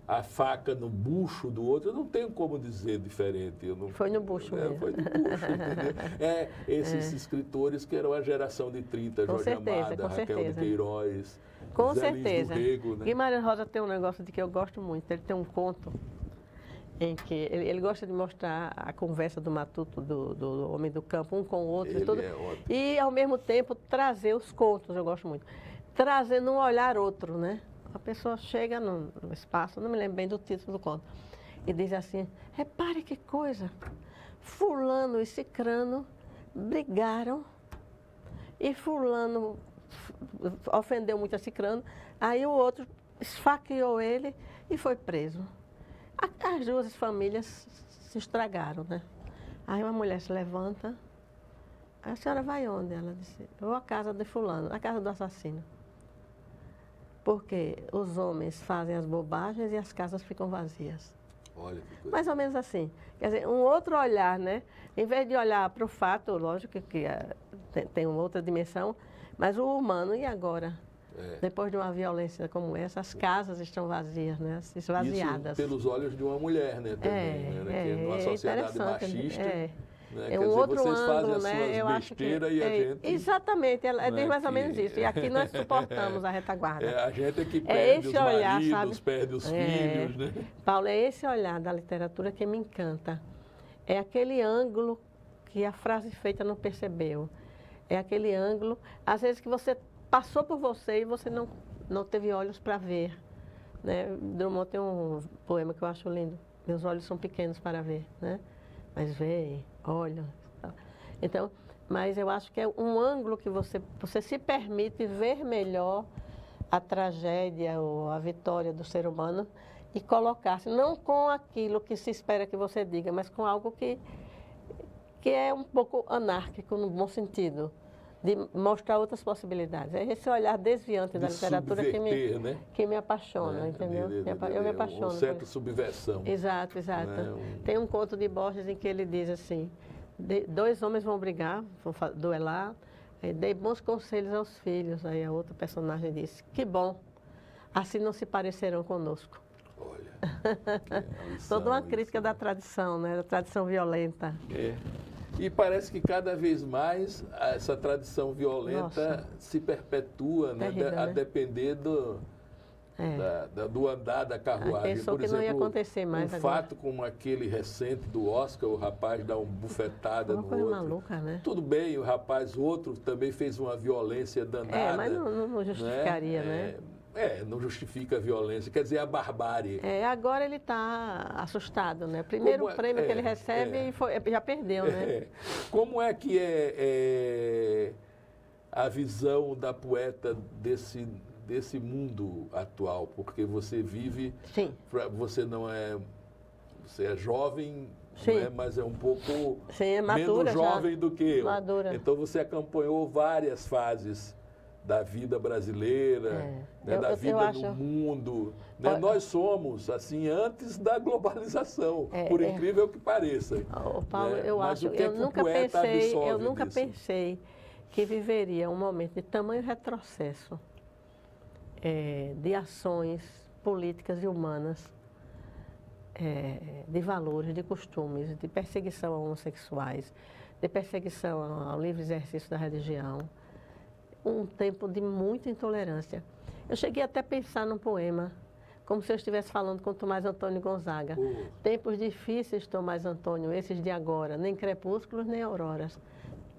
a faca no bucho do outro, eu não tenho como dizer diferente. Foi no bucho mesmo. Foi no bucho, entendeu? Esses escritores que eram a geração de 30, Jorge Amada, Raquel de Queiroz, com Zé Lins certeza. do Rego, né? Guimarães Rosa tem um negócio de que eu gosto muito. Ele tem um conto em que ele gosta de mostrar a conversa do matuto, do homem do campo, um com o outro. E, ao mesmo tempo, trazer os contos, eu gosto muito. Trazer num olhar outro, né? A pessoa chega no espaço, não me lembro bem do título do conto, e diz assim, repare que coisa, fulano e cicrano brigaram, e fulano ofendeu muito a cicrano, aí o outro esfaqueou ele e foi preso. As duas famílias se estragaram, né? Aí uma mulher se levanta, a senhora vai onde? Ela disse, eu vou à casa de fulano, à casa do assassino. Porque os homens fazem as bobagens e as casas ficam vazias. Olha que coisa. Mais ou menos assim. Quer dizer, um outro olhar, né? Em vez de olhar para o fato, lógico que tem uma outra dimensão, mas o humano, e agora? Depois de uma violência como essa, as casas estão vazias, né? Esvaziadas. Isso pelos olhos de uma mulher, né? Também, que é numa sociedade machista. Né? É um outro vocês ângulo, fazem as né? suas Eu acho que besteiras e a gente... Exatamente, é né, mais ou menos isso. E aqui nós suportamos a retaguarda. A gente é que perde os olhar, maridos, sabe? perde os filhos, né? Paulo, é esse olhar da literatura que me encanta. É aquele ângulo que a frase feita não percebeu. É aquele ângulo, às vezes, que você passou por você e você não teve olhos para ver. Né? Drummond tem um poema que eu acho lindo. Meus olhos são pequenos para ver, né? Mas veem, olham. Então, mas eu acho que é um ângulo que você se permite ver melhor a tragédia ou a vitória do ser humano e colocar-se, não com aquilo que se espera que você diga, mas com algo que é um pouco anárquico, no bom sentido, de mostrar outras possibilidades. É esse olhar desviante da literatura que me apaixona, né? Entendeu? Eu me apaixono. Uma certa subversão. Exato. Né? Tem um conto de Borges em que ele diz assim, dois homens vão brigar, vão duelar, aí dei bons conselhos aos filhos. Aí a outra personagem disse, que bom, assim não se parecerão conosco. Olha, toda uma crítica da tradição, né? Da tradição violenta. E parece que cada vez mais essa tradição violenta se perpetua, né? Terrível, A né? depender do andar da carruagem. Pensou por que exemplo, não ia acontecer mais agora. fato como aquele recente do Oscar, o rapaz dá uma bufetada no outro. Uma coisa maluca, né? Tudo bem, o outro também fez uma violência danada. Mas não justificaria, né? Não justifica a violência, quer dizer, a barbárie. Agora ele está assustado, né? Primeiro prêmio que ele recebe já perdeu, né? Como é que é a visão da poeta desse mundo atual? Porque você vive... Sim. Você não é... Você é jovem, sim, mas é um pouco madura, menos jovem do que eu. Madura. Então você acompanhou várias fases da vida brasileira, da vida no mundo. Né? Nós somos, assim, antes da globalização, por incrível que pareça. Paulo, né? eu nunca pensei que viveria um momento de tamanho retrocesso de ações políticas e humanas, de valores, de costumes, de perseguição a homossexuais, de perseguição ao livre exercício da religião. Um tempo de muita intolerância. Eu cheguei até a pensar num poema, como se eu estivesse falando com Tomás Antônio Gonzaga. Tempos difíceis, Tomás Antônio, esses de agora, nem crepúsculos, nem auroras.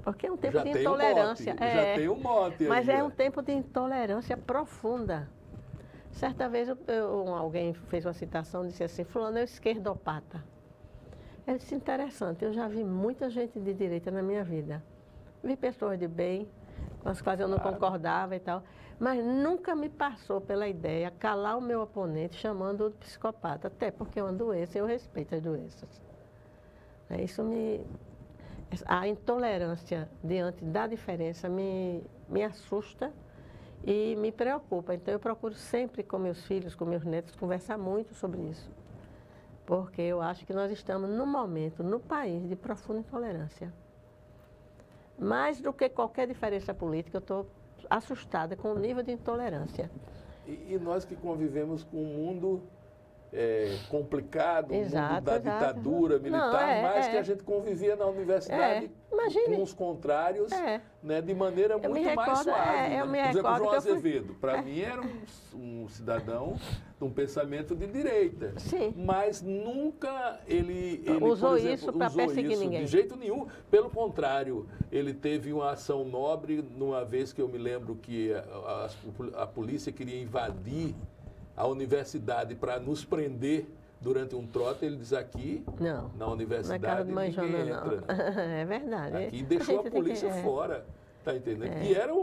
Porque é um tempo de intolerância. Já tem um mote. Mas é um tempo de intolerância profunda. Certa vez alguém fez uma citação, disse assim, fulano é o esquerdopata. Eu disse, interessante, eu já vi muita gente de direita na minha vida. Vi pessoas de bem, com as quais eu não concordava e tal, mas nunca me passou pela ideia calar o meu oponente chamando-o de psicopata, até porque é uma doença e eu respeito as doenças. A intolerância diante da diferença me assusta e me preocupa. Então eu procuro sempre com meus filhos, com meus netos, conversar muito sobre isso. Porque eu acho que nós estamos num momento, no país, de profunda intolerância. Mais do que qualquer diferença política, eu estou assustada com o nível de intolerância. E nós que convivemos com um mundo complicado, mundo da ditadura militar, que a gente convivia na universidade com os contrários, né, de maneira muito mais suave. Né? Por exemplo, João Azevedo, para mim era um cidadão de um pensamento de direita. Sim. Mas nunca ele usou por exemplo, isso para perseguir ninguém. De jeito nenhum. Pelo contrário, ele teve uma ação nobre numa vez que eu me lembro que a polícia queria invadir a universidade para nos prender durante um trote, ele diz aqui, na universidade, ninguém entra. Não. É verdade. Aqui deixou a polícia fora, tá entendendo? E era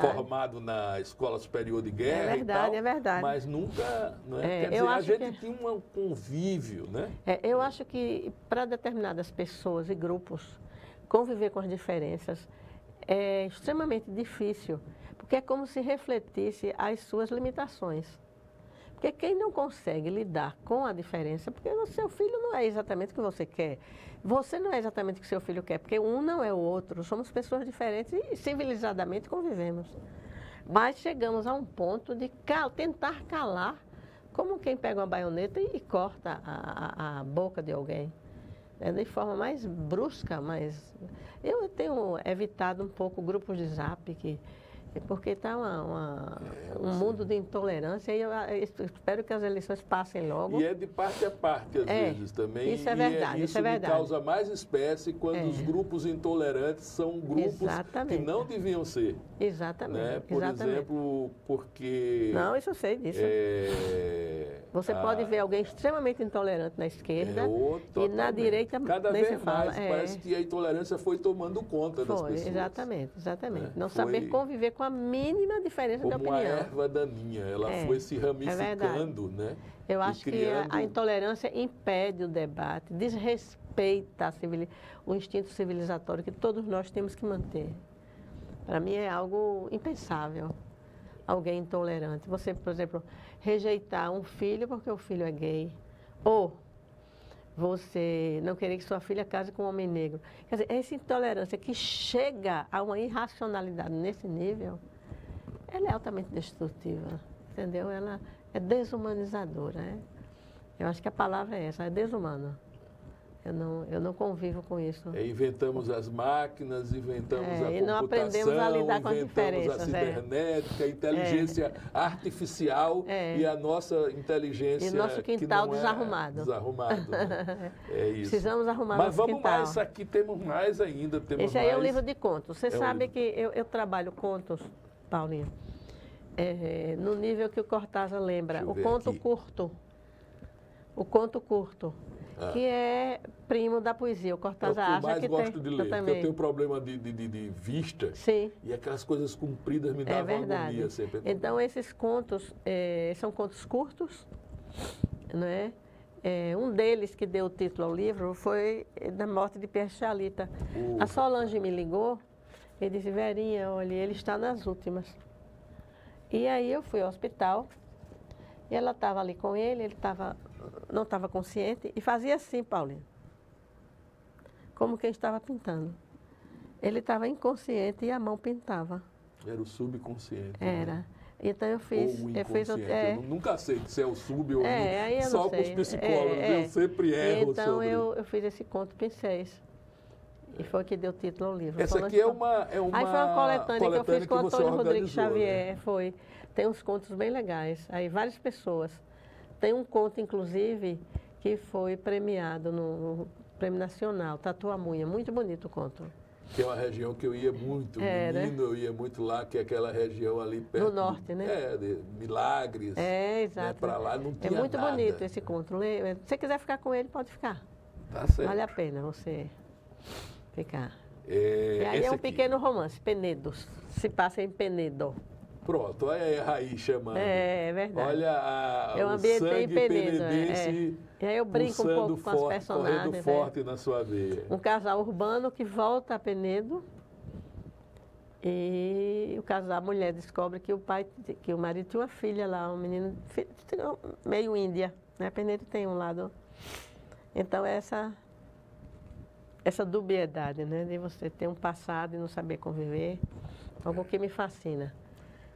formado na Escola Superior de Guerra é verdade. Mas nunca, quer dizer, a gente tinha um convívio, né? Eu acho que para determinadas pessoas e grupos, conviver com as diferenças é extremamente difícil, porque é como se refletisse as suas limitações. Porque quem não consegue lidar com a diferença, porque o seu filho não é exatamente o que você quer, você não é exatamente o que seu filho quer, porque um não é o outro, somos pessoas diferentes e civilizadamente convivemos. Mas chegamos a um ponto de tentar calar, como quem pega uma baioneta e corta a boca de alguém. É de forma mais brusca, mas eu tenho evitado um pouco grupos de zap, porque está um mundo de intolerância e eu espero que as eleições passem logo. E é de parte a parte, às vezes, também. Isso é verdade, isso é verdade. me causa mais espécie quando os grupos intolerantes são grupos que não deviam ser. Exatamente. Né? Por exemplo, porque... Não, isso eu sei disso. Você pode ver alguém extremamente intolerante na esquerda e na direita cada nem vez se fala. mais, parece que a intolerância foi tomando conta das pessoas. Exatamente. Não Foi... saber conviver com a mínima diferença de opinião. Como uma erva daninha, ela foi se ramificando, né? Eu acho que a intolerância impede o debate, desrespeita o instinto civilizatório que todos nós temos que manter. Para mim é algo impensável, alguém intolerante. Você, por exemplo, rejeitar um filho porque o filho é gay, ou você não querer que sua filha case com um homem negro. Quer dizer, essa intolerância que chega a uma irracionalidade nesse nível, ela é altamente destrutiva, entendeu? Ela é desumanizadora. Eu acho que a palavra é essa, é desumana. Eu não convivo com isso. Inventamos as máquinas, inventamos a computação, e não aprendemos a lidar com as diferenças. A cibernética, a inteligência artificial e a nossa inteligência... E nosso quintal desarrumado. Né? É isso. Precisamos arrumar Mas nosso quintal. Mas vamos mais, aqui temos mais ainda. Esse aí é um livro de contos. Você sabe que eu trabalho contos, Paulinho, no nível que o Cortázar lembra. O conto curto. O conto curto. Que é primo da poesia. O Cortázar acha que tem... Eu mais gosto de ler, porque eu tenho problema de vista. Sim. E aquelas coisas compridas me davam agonia sempre. Então, esses contos são contos curtos, não é? Um deles que deu o título ao livro foi da morte de Pierre Chalita. A Solange me ligou e disse, Verinha, olha, ele está nas últimas. E aí eu fui ao hospital e ela estava ali com ele não estava consciente e fazia assim, Paulinho, como quem estava pintando. Ele estava inconsciente e a mão pintava. Era o subconsciente. Era. Né? Então eu fiz... Ou o inconsciente. Eu nunca sei se é o sub ou o só com os psicólogos, eu sempre erro então, sobre... eu fiz esse conto Pincéis. E foi que deu título ao livro. Essa aqui é uma Aí foi uma coletânea que eu fiz com o Antônio Rodrigues Xavier. Né? Foi. Tem uns contos bem legais. Aí várias pessoas. Tem um conto, inclusive, que foi premiado no Prêmio Nacional, Tatuamunha. Muito bonito o conto. Que é uma região que eu ia muito, menino, eu ia muito lá, que é aquela região ali perto... No norte, né? De Milagres. Exato. Né? Para lá não tinha nada. É muito bonito esse conto. Se você quiser ficar com ele, pode ficar. Tá certo. Vale a pena você ficar. E aí é um pequeno romance, Penedos. Se passa em Penedo. Pronto, olha a Raiz chamando. É verdade. Olha eu ambientei em Penedo. E aí eu brinco um pouco com as personagens. Correndo forte na sua veia. Um casal urbano que volta a Penedo e a mulher descobre que o marido tinha uma filha lá, um menino meio índia. Né? Penedo tem um lado. Então essa dubiedade, né? De você ter um passado e não saber conviver, algo que me fascina.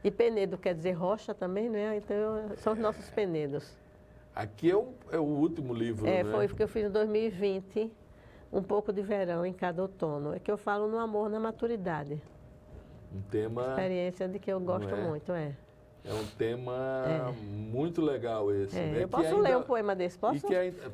E Penedo quer dizer rocha também, né? Então, são os nossos Penedos. Aqui é o último livro, né? Foi porque eu fiz em 2020, um pouco de verão em cada outono. É que eu falo no amor, na maturidade. Um tema... Experiência de que eu gosto muito, É um tema muito legal esse. Né? Eu posso ler um poema desse, posso?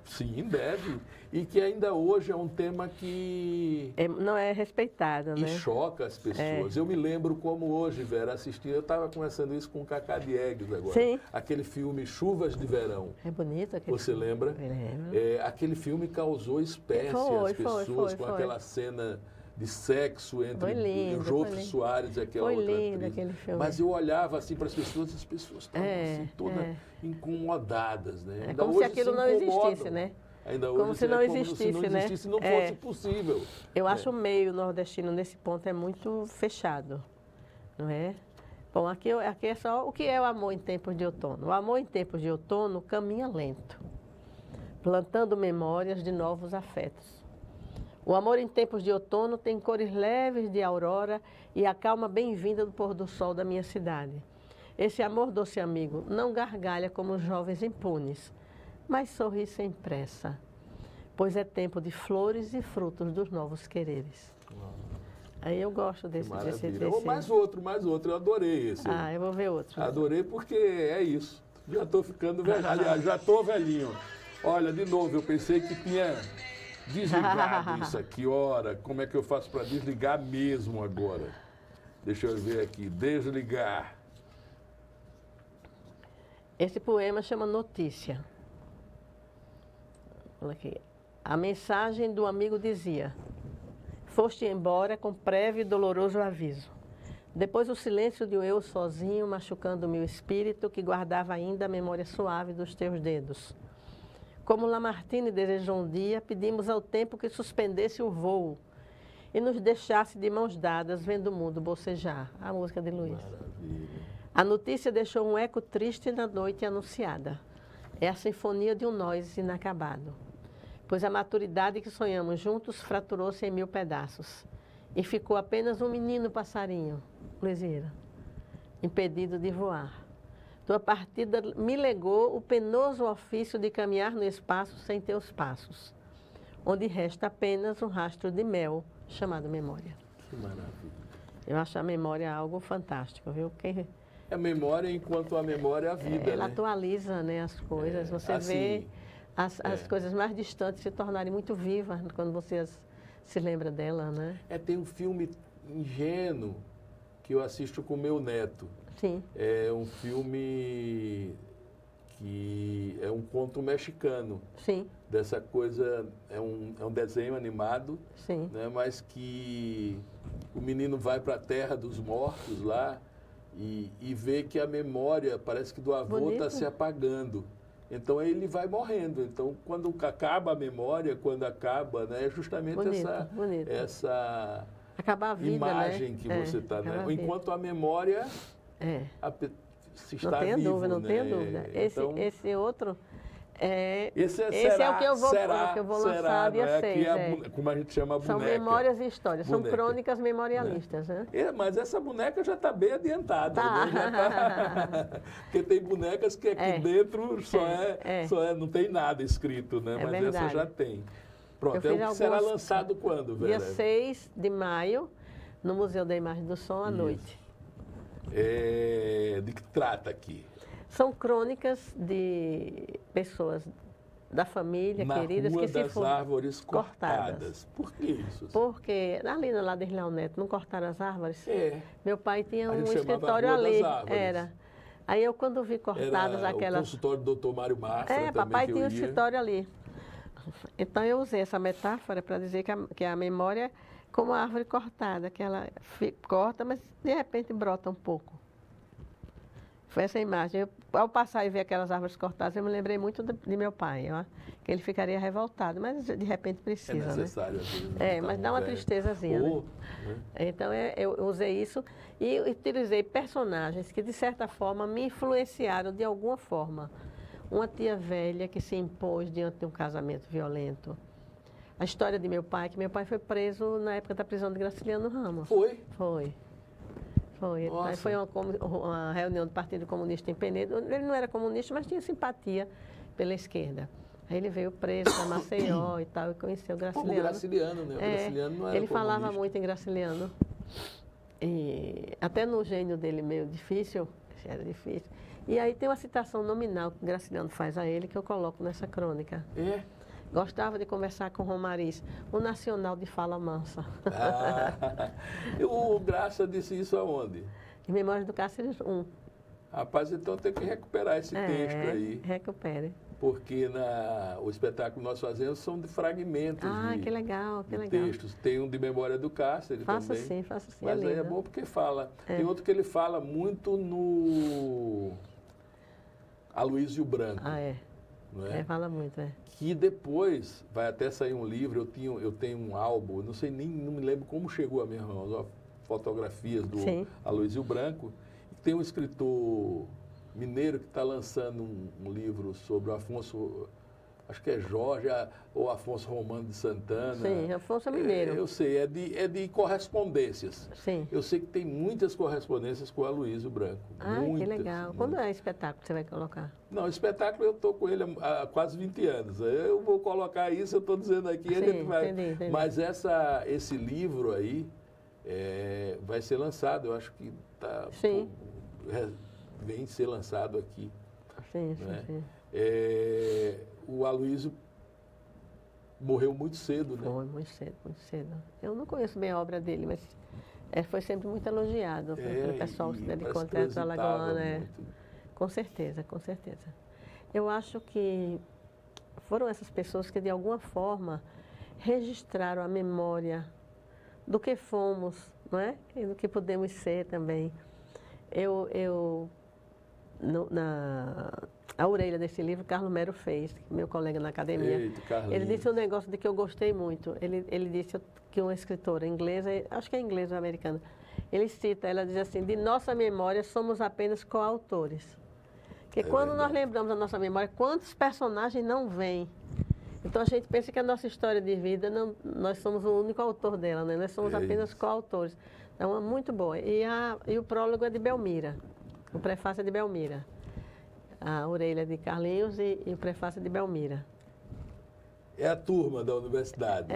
Sim, deve. E que ainda hoje é um tema que... não é respeitado, né? E choca as pessoas. Eu me lembro como hoje, Vera, assisti, eu estava conversando isso com o Cacá Diegues agora. Sim. Aquele filme Chuvas de Verão. É bonito aquele Você lembra? Me lembro. Aquele filme causou espécie às pessoas com aquela cena... de sexo entre o Jofre Soares e aquela outra atriz. Aquele filme. Mas eu olhava assim para as pessoas estavam assim, todas incomodadas, né? Como se aquilo não existisse, né? Ainda hoje como se não existisse, né? Se não fosse possível. Eu acho o meio nordestino nesse ponto é muito fechado, não é? Bom, aqui é só o que é o amor em tempos de outono. O amor em tempos de outono caminha lento, plantando memórias de novos afetos. O amor em tempos de outono tem cores leves de aurora e a calma bem-vinda do pôr do sol da minha cidade. Esse amor, doce amigo, não gargalha como os jovens impunes, mas sorri sem pressa. pois é tempo de flores e frutos dos novos quereres. Aí eu gosto desse. Mais outro. Eu adorei esse. Ah, eu vou ver outro. Adorei porque é isso. Já estou ficando velho. Aliás, já estou velhinho. Olha, de novo, eu pensei que tinha desligado isso aqui. Ora, como é que eu faço para desligar mesmo agora? Deixa eu ver aqui. Desligar. Esse poema chama Notícia. Olha aqui. A mensagem do amigo dizia: foste embora com prévio e doloroso aviso. Depois o silêncio de um eu sozinho, machucando o meu espírito, que guardava ainda a memória suave dos teus dedos. Como Lamartine desejou um dia, pedimos ao tempo que suspendesse o voo e nos deixasse de mãos dadas, vendo o mundo bocejar. A música de Luiz. Maravilha. A notícia deixou um eco triste na noite anunciada. É a sinfonia de um nós inacabado. Pois a maturidade que sonhamos juntos fraturou-se em 1000 pedaços. E ficou apenas um menino passarinho, Luizira, impedido de voar. Tua partida me legou o penoso ofício de caminhar no espaço sem teus passos, onde resta apenas um rastro de mel chamado memória. Que maravilha. Eu acho a memória algo fantástico, viu? A memória, enquanto a memória é a vida, ela né? atualiza, né, as coisas. Você vê as coisas mais distantes se tornarem muito vivas quando você se lembra dela, né? Tem um filme ingênuo que eu assisto com meu neto. Sim. É um filme que é um conto mexicano. Sim. Dessa coisa, é um desenho animado, sim, né? Mas que o menino vai para a terra dos mortos lá e vê que a memória, parece que do avô está se apagando. Então ele vai morrendo. Então quando acaba a memória, quando acaba, né, é justamente essa acaba a vida, imagem, né? Que você está, né? Enquanto a memória se está vivo, não tenha dúvida. Então, esse outro esse é o que eu vou lançar dia 6. Como a gente chama a boneca. São memórias e histórias, são crônicas memorialistas. Né? Mas essa boneca já está bem adiantada. Né? Porque tem bonecas que aqui dentro não tem nada escrito, né? Mas verdade. Essa já tem. Pronto, o que será lançado quando, Vera? Dia 6 de maio, no Museu da Imagem do Som, à noite. De que trata aqui? São crônicas de pessoas da família, queridas, que se foram árvores cortadas. Por que isso? Porque ali no lado de Leão Neto não cortaram as árvores. Meu pai tinha um escritório ali. Aí eu, quando vi cortadas aquelas... o consultório do Dr. Mário Mafra papai tinha um escritório ali. Então eu usei essa metáfora para dizer que a memória é como a árvore cortada, que ela corta, mas de repente brota um pouco. Foi essa imagem. Ao passar e ver aquelas árvores cortadas, eu me lembrei muito de meu pai, que ele ficaria revoltado, mas de repente precisa, é necessário, né? Mas dá uma tristezazinha, né? Então eu usei isso e utilizei personagens que, de certa forma, me influenciaram de alguma forma. Uma tia velha que se impôs diante de um casamento violento. A história de meu pai, que meu pai foi preso na época da prisão de Graciliano Ramos. Foi? Foi. Aí foi uma reunião do Partido Comunista em Penedo. Ele não era comunista, mas tinha simpatia pela esquerda. Aí ele veio preso para Maceió e tal, e conheceu o Graciliano. O Graciliano, né? O Graciliano não era ele falava muito em Graciliano. E até no gênio dele meio difícil, era difícil. E aí tem uma citação nominal que o Graciliano faz a ele, que eu coloco nessa crônica. Gostava de conversar com o Romariz, o nacional de fala mansa. O Graça disse isso aonde? Em Memórias do Cáceres 1. Rapaz, então tem que recuperar esse texto aí. Recupere. Porque o espetáculo que nós fazemos são de fragmentos que legal, textos. Tem um de Memória do Cáceres também. Faça sim. Mas aí é bom porque fala. Tem outro que ele fala muito no Aloysio Branco. Não é? Fala muito, Que depois vai até sair um livro. Eu tenho um álbum, não me lembro como chegou a minha mão, fotografias do Aloysio Branco. Tem um escritor mineiro que está lançando um livro sobre o Afonso acho que é Jorge ou Afonso Romano de Santana. Sim, Afonso é mineiro. Eu sei, é de correspondências. Sim. Eu sei que tem muitas correspondências com o Aloysio Branco. Ah, muitas, que legal. muitas. Quando é espetáculo que você vai colocar? Não, o espetáculo eu estou com ele há quase 20 anos. Eu vou colocar isso, eu estou dizendo aqui, a gente vai. Entendi. Mas esse livro aí vai ser lançado, eu acho que tá, Sim. vem ser lançado aqui. Sim, né? sim. O Aloysio morreu muito cedo, né? Foi, muito cedo, muito cedo. Eu não conheço bem a obra dele, mas foi sempre muito elogiado pelo pessoal que se dedicou ao Teatro Alagoano. Com certeza, com certeza. Eu acho que foram essas pessoas que, de alguma forma, registraram a memória do que fomos, não é? E do que podemos ser também. A orelha desse livro, Carlos Mero fez, meu colega na academia. Eita, ele disse um negócio de que eu gostei muito. Ele disse que uma escritora inglesa, acho que é inglesa ou americana, ele cita, ela diz assim, de nossa memória somos apenas coautores. Porque quando nós lembramos da nossa memória, quantos personagens não vêm? Então a gente pensa que a nossa história de vida, nós somos o único autor dela, né? Nós somos apenas coautores. Então é muito boa. E o prólogo é de Belmira, o prefácio é de Belmira. A orelha de Carlinhos e o prefácio de Belmira. É a turma da universidade.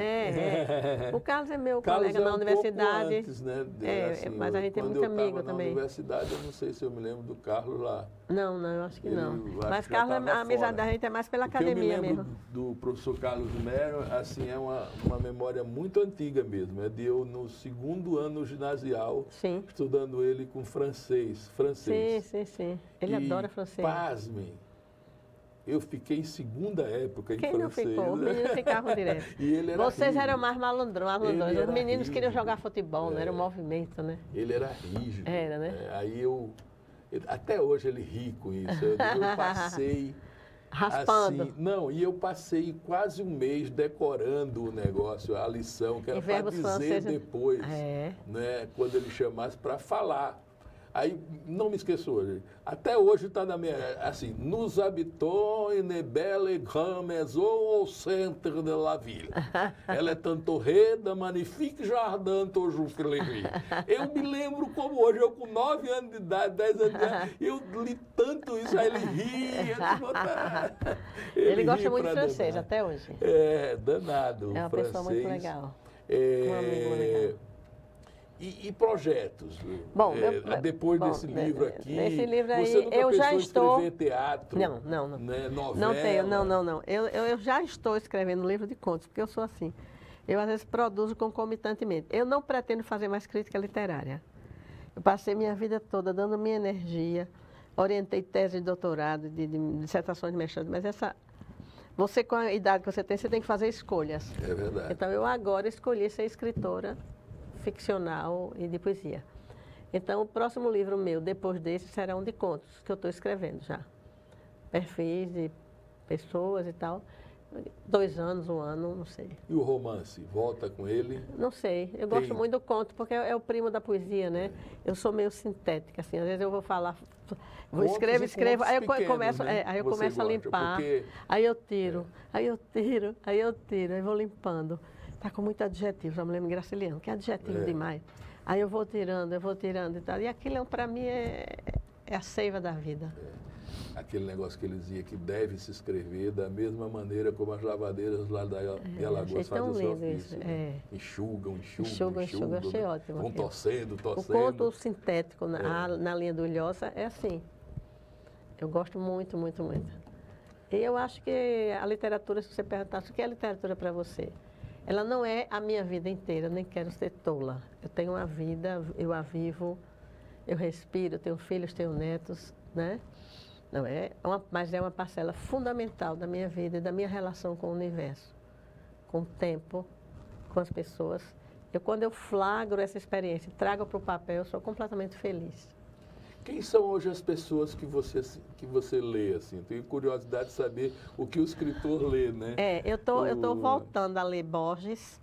O Carlos é meu Carlos colega na universidade. Antes, né? Mas a gente é muito amigo também. Na universidade, eu não sei se eu me lembro do Carlos lá. Não, eu acho que não. Mas Carlos, a amizade da gente é mais pela academia mesmo. Eu me lembro do professor Carlos Mero, assim, é uma memória muito antiga mesmo. É de eu no segundo ano ginasial, estudando ele com francês. Sim. Ele adora francês. Pasmem. Eu fiquei em segunda época em Quem francês. Não ficou? Os meninos ficavam direto. E ele era Vocês rígido. eram mais malandrões. Os meninos rígido. queriam jogar futebol, né? Era um movimento, né? Ele era rígido. Era, né? Aí até hoje ele ri com isso. Eu passei... Raspando. Assim, e eu passei quase um mês decorando o negócio, a lição, que era para dizer depois, né, quando ele chamasse para falar. Aí, não me esqueço hoje, até hoje está na minha, assim, nous habitons une belle grande maison au centre de la ville. Ela est entourée d'un magnifique jardin toujours fleuri. Eu me lembro como hoje, eu com 9 anos de idade, 10 anos de idade, eu li tanto isso, aí ele ria. Ele gosta muito de francês, até hoje. É, danado. É uma pessoa muito legal. Um amigo legal. E projetos? Depois desse livro aqui, nesse livro aí, você nunca eu já estou escrever teatro? Não. Né, novela? Não tenho, não. Eu já estou escrevendo um livro de contos, porque eu sou assim. Eu, às vezes, produzo concomitantemente. Eu não pretendo fazer mais crítica literária. Eu passei minha vida toda dando minha energia, orientei tese de doutorado, de dissertações de mestrado, mas você, com a idade que você tem que fazer escolhas. É verdade. Então, eu agora escolhi ser escritora ficcional e de poesia. Então, o próximo livro meu, depois desse, será um de contos, que eu estou escrevendo já. Perfis de pessoas e tal. 2 anos, 1 ano, não sei. E o romance? Volta com ele? Não sei. Eu gosto muito do conto, porque é o primo da poesia, né? Eu sou meio sintética, assim. Às vezes eu vou falar... Escrevo, aí eu começo, né? aí eu começo a limpar, aí eu tiro, aí eu vou limpando. Está com muito adjetivo, já me lembro Graciliano, que é adjetivo demais. Aí eu vou tirando e tal. E aquilo, para mim, é a seiva da vida. Aquele negócio que ele dizia que deve se escrever da mesma maneira como as lavadeiras lá de Alagoas fazem o seu ofício. Né? Enxugam. Achei ótimo. Vão torcendo. O conto sintético na linha do Ilhosa é assim. Eu gosto muito. E eu acho que a literatura, se você perguntasse o que é literatura para você, ela não é a minha vida inteira, nem quero ser tola. Eu tenho uma vida, eu a vivo, eu respiro, eu tenho filhos, tenho netos, né? Não mas é uma parcela fundamental da minha vida e da minha relação com o universo, com o tempo, com as pessoas. Quando eu flagro essa experiência e trago para o papel, eu sou completamente feliz. Quem são hoje as pessoas que você lê, assim? Tenho curiosidade de saber o que o escritor lê, né? Eu tô voltando a ler Borges,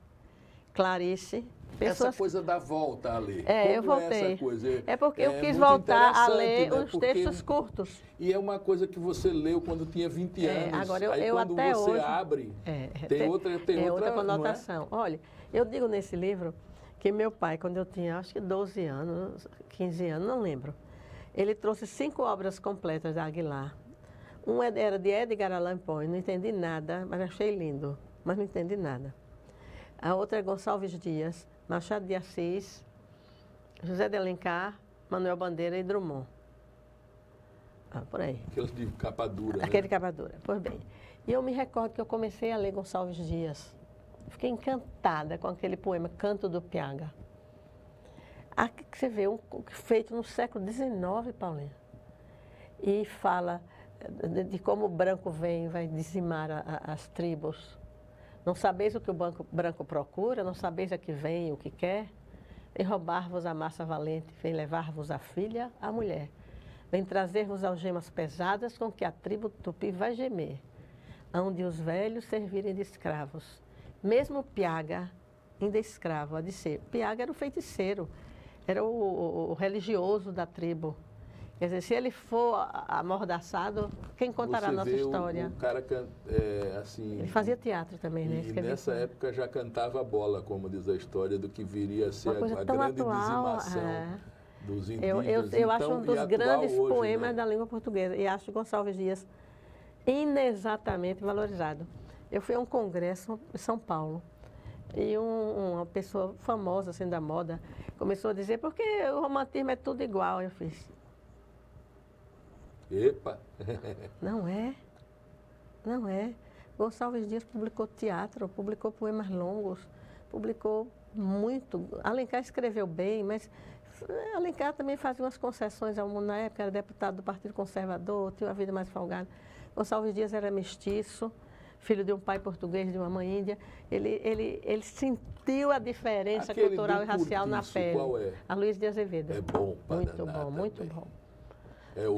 Clarice, Essa coisa da volta a ler. Eu voltei. Essa coisa? É porque eu quis voltar a ler, né, os porque... textos curtos. E é uma coisa que você leu quando tinha 20 anos. Agora Aí quando até você hoje, abre, tem outra conotação. Olha, eu digo nesse livro que meu pai, quando eu tinha acho que 12 anos, 15 anos, não lembro, ele trouxe 5 obras completas da Aguilar. Uma era de Edgar Allan Poe, não entendi nada, mas achei lindo, mas não entendi nada. A outra é Gonçalves Dias, Machado de Assis, José de Alencar, Manuel Bandeira e Drummond. Por aí. Aqueles de capa dura. Aquele de capa dura, pois bem. E eu me recordo que eu comecei a ler Gonçalves Dias. Fiquei encantada com aquele poema Canto do Piaga. Aqui que você vê, feito no século XIX, Paulinho. E fala de como o branco vai dizimar as tribos. Não sabeis o que o branco procura, não sabeis a que vem, o que quer. Vem roubar-vos a massa valente, vem levar-vos a filha, a mulher. Vem trazer-vos algemas pesadas com que a tribo tupi vai gemer. Onde os velhos servirem de escravos. Mesmo Piaga, ainda escravo, há de ser. Piaga era o feiticeiro, era o religioso da tribo. Quer dizer, se ele for amordaçado, quem contará a nossa história? O cara assim... Ele fazia teatro também, né? E nessa época já cantava a bola, como diz a história, do que viria a ser a grande dizimação dos indígenas. Eu acho um dos grandes poemas da língua portuguesa. E acho Gonçalves Dias inexatamente valorizado. Eu fui a um congresso em São Paulo. E uma pessoa famosa, assim, da moda, começou a dizer, porque o romantismo é tudo igual. Eu fiz... Epa! Não é. Não é. Gonçalves Dias publicou teatro, publicou poemas longos, publicou muito. Alencar escreveu bem, mas Alencar também fazia umas concessões ao mundo. Na época era deputado do Partido Conservador, tinha uma vida mais folgada. Gonçalves Dias era mestiço, filho de um pai português, de uma mãe índia. Ele sentiu a diferença cultural e racial na pele. Qual é? A Luiz de Azevedo. É bom para muito bom, muito bom.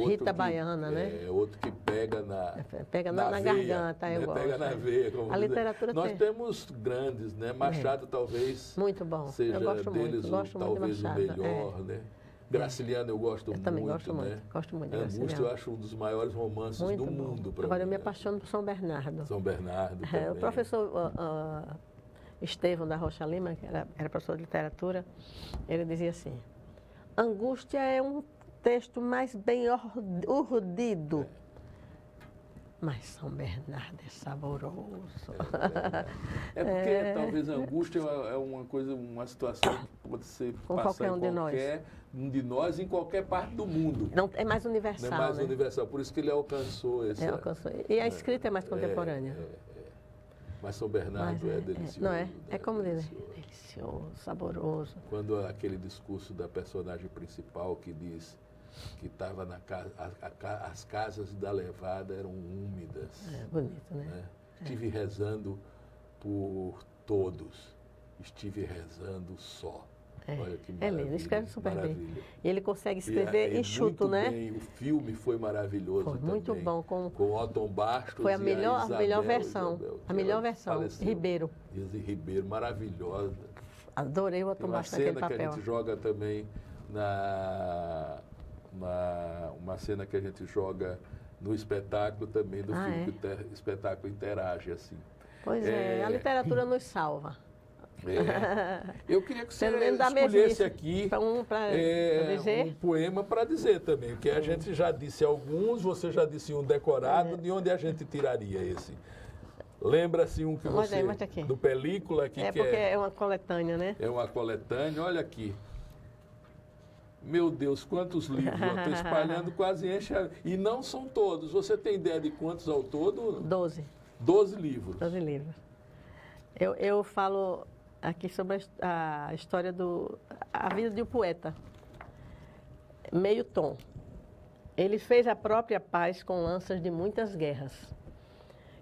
Rita Baiana, né? É outro que pega na veia, garganta, né? Eu gosto. Pega na veia. A literatura Nós temos grandes, né? Machado talvez muito bom. Seja eu gosto deles muito, talvez o melhor, né? Graciliano eu gosto muito, também gosto né? muito, gosto muito de Angústia eu acho um dos maiores romances do mundo. Agora eu me apaixono por São Bernardo. São Bernardo também. O professor Estevão da Rocha Lima, que era professor de literatura, ele dizia assim, Angústia é um texto mais bem urdido. Mas São Bernardo é saboroso. Porque talvez a angústia é uma situação que pode ser com qualquer um de nós em qualquer parte do mundo. Não, é mais universal. Não é mais universal, por isso que ele alcançou esse. Alcançou. E a escrita é mais contemporânea. Mas São Bernardo é delicioso. Não é? É como dizer, delicioso, saboroso. Quando aquele discurso da personagem principal que diz que estava na casa, as casas da levada eram úmidas. Bonito, né? Estive rezando por todos, estive rezando só. Olha que maravilha. Ele escreve super bem. E ele consegue escrever enxuto, né? Bem. O filme foi maravilhoso também. Muito bom. Com Otton Bastos. Foi a melhor versão. Isabel, a melhor versão. Faleceu. Ribeiro. Ribeiro, maravilhosa. Adorei o Otton Bastos naquele papel. Uma cena que a gente joga também uma cena que a gente joga no espetáculo também, do filme, que o espetáculo interage, assim. Pois a literatura nos salva. Eu queria que você escolhesse aqui um poema para dizer também, porque a gente já disse alguns, você já disse um decorado, de onde a gente tiraria esse? Lembra-se um que você... do Película aqui, porque é uma coletânea, né? É uma coletânea, olha aqui. Meu Deus, quantos livros, estou espalhando, quase enche. E não são todos. Você tem ideia de quantos ao todo? 12. 12 livros. 12 livros. Eu falo aqui sobre a história a vida de um poeta. Meio Tom. Ele fez a própria paz com lanças de muitas guerras.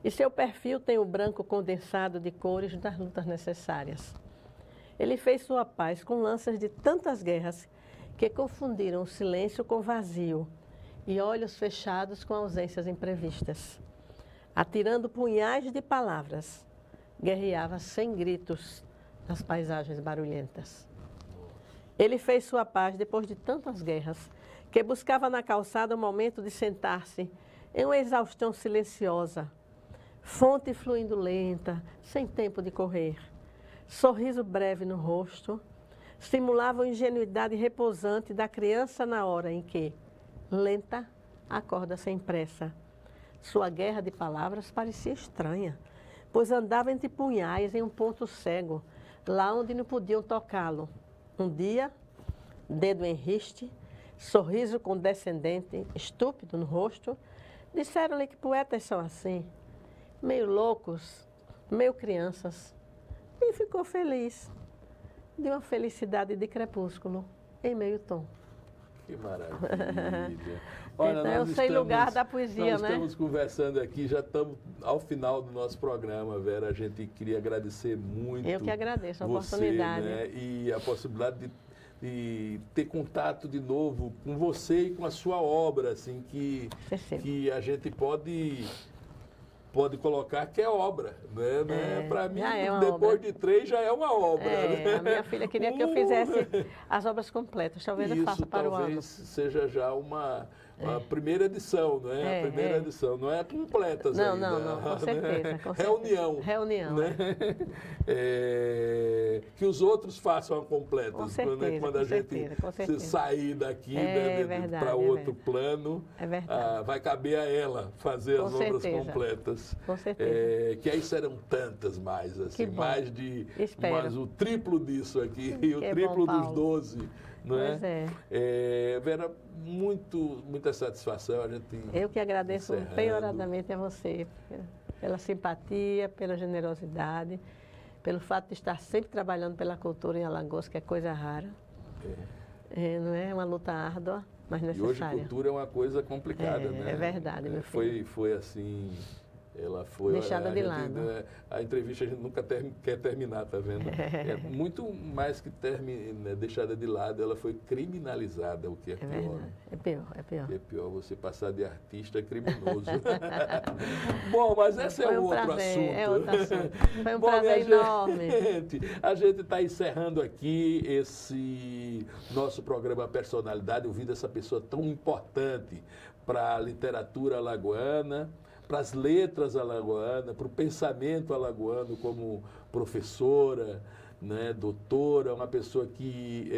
E seu perfil tem o branco condensado de cores das lutas necessárias. Ele fez sua paz com lanças de tantas guerras que confundiram o silêncio com vazio e olhos fechados com ausências imprevistas. Atirando punhais de palavras, guerreava sem gritos, nas paisagens barulhentas. Ele fez sua paz depois de tantas guerras, que buscava na calçada o momento de sentar-se em uma exaustão silenciosa, fonte fluindo lenta, sem tempo de correr. Sorriso breve no rosto, simulava a ingenuidade repousante da criança na hora em que, lenta, acorda sem pressa. Sua guerra de palavras parecia estranha, pois andava entre punhais em um ponto cego, lá onde não podiam tocá-lo. Um dia, dedo em riste, sorriso condescendente, estúpido no rosto, disseram-lhe que poetas são assim, meio loucos, meio crianças. E ficou feliz, de uma felicidade de crepúsculo, em meio tom. Que maravilha. Olha, então, eu sei lugar da poesia, nós né? Estamos conversando aqui, já estamos ao final do nosso programa, Vera. A gente queria agradecer muito. Eu que agradeço a você, oportunidade. Né? E a possibilidade de ter contato de novo com você e com a sua obra, assim, que a gente pode colocar que é obra, né? Para mim, depois de 3 já é uma obra. Né? A minha filha queria que eu fizesse as obras completas, talvez eu faça para o ano. Talvez seja já uma primeira edição, não é? A primeira edição, não é completa ainda. Não, com certeza. Com Reunião. Reunião, né? Que os outros façam a completa. Com certeza, né? Quando a gente sair daqui para outro plano, vai caber a ela fazer as obras completas. Com certeza. Que aí serão tantas mais, assim, mais o triplo disso aqui e o triplo dos 12. Não é? Pois é. Vera, muita satisfação. A gente eu que agradeço penhoradamente a você pela simpatia, pela generosidade, pelo fato de estar sempre trabalhando pela cultura em Alagoas, que é coisa rara. Não é uma luta árdua, mas necessária. E hoje cultura é uma coisa complicada, né? É verdade, meu filho. Foi assim... Ela foi deixada de lado. A entrevista a gente nunca quer terminar, tá vendo? É muito mais que deixada de lado, ela foi criminalizada, o que é pior. Verdade. É pior. É pior você passar de artista criminoso. Bom, mas esse é outro assunto. É outro assunto. Foi um prazer enorme. A gente está encerrando aqui esse nosso programa Personalidade, ouvindo essa pessoa tão importante para a literatura alagoana, para as letras alagoanas, para o pensamento alagoano como professora, né, doutora, uma pessoa que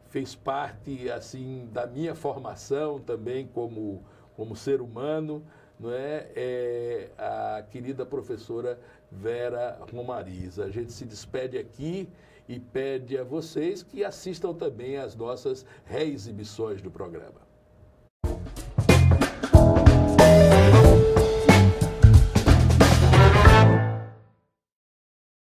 fez parte assim da minha formação também como ser humano, não é? A querida professora Vera Romariz. A gente se despede aqui e pede a vocês que assistam também às nossas reexibições do programa.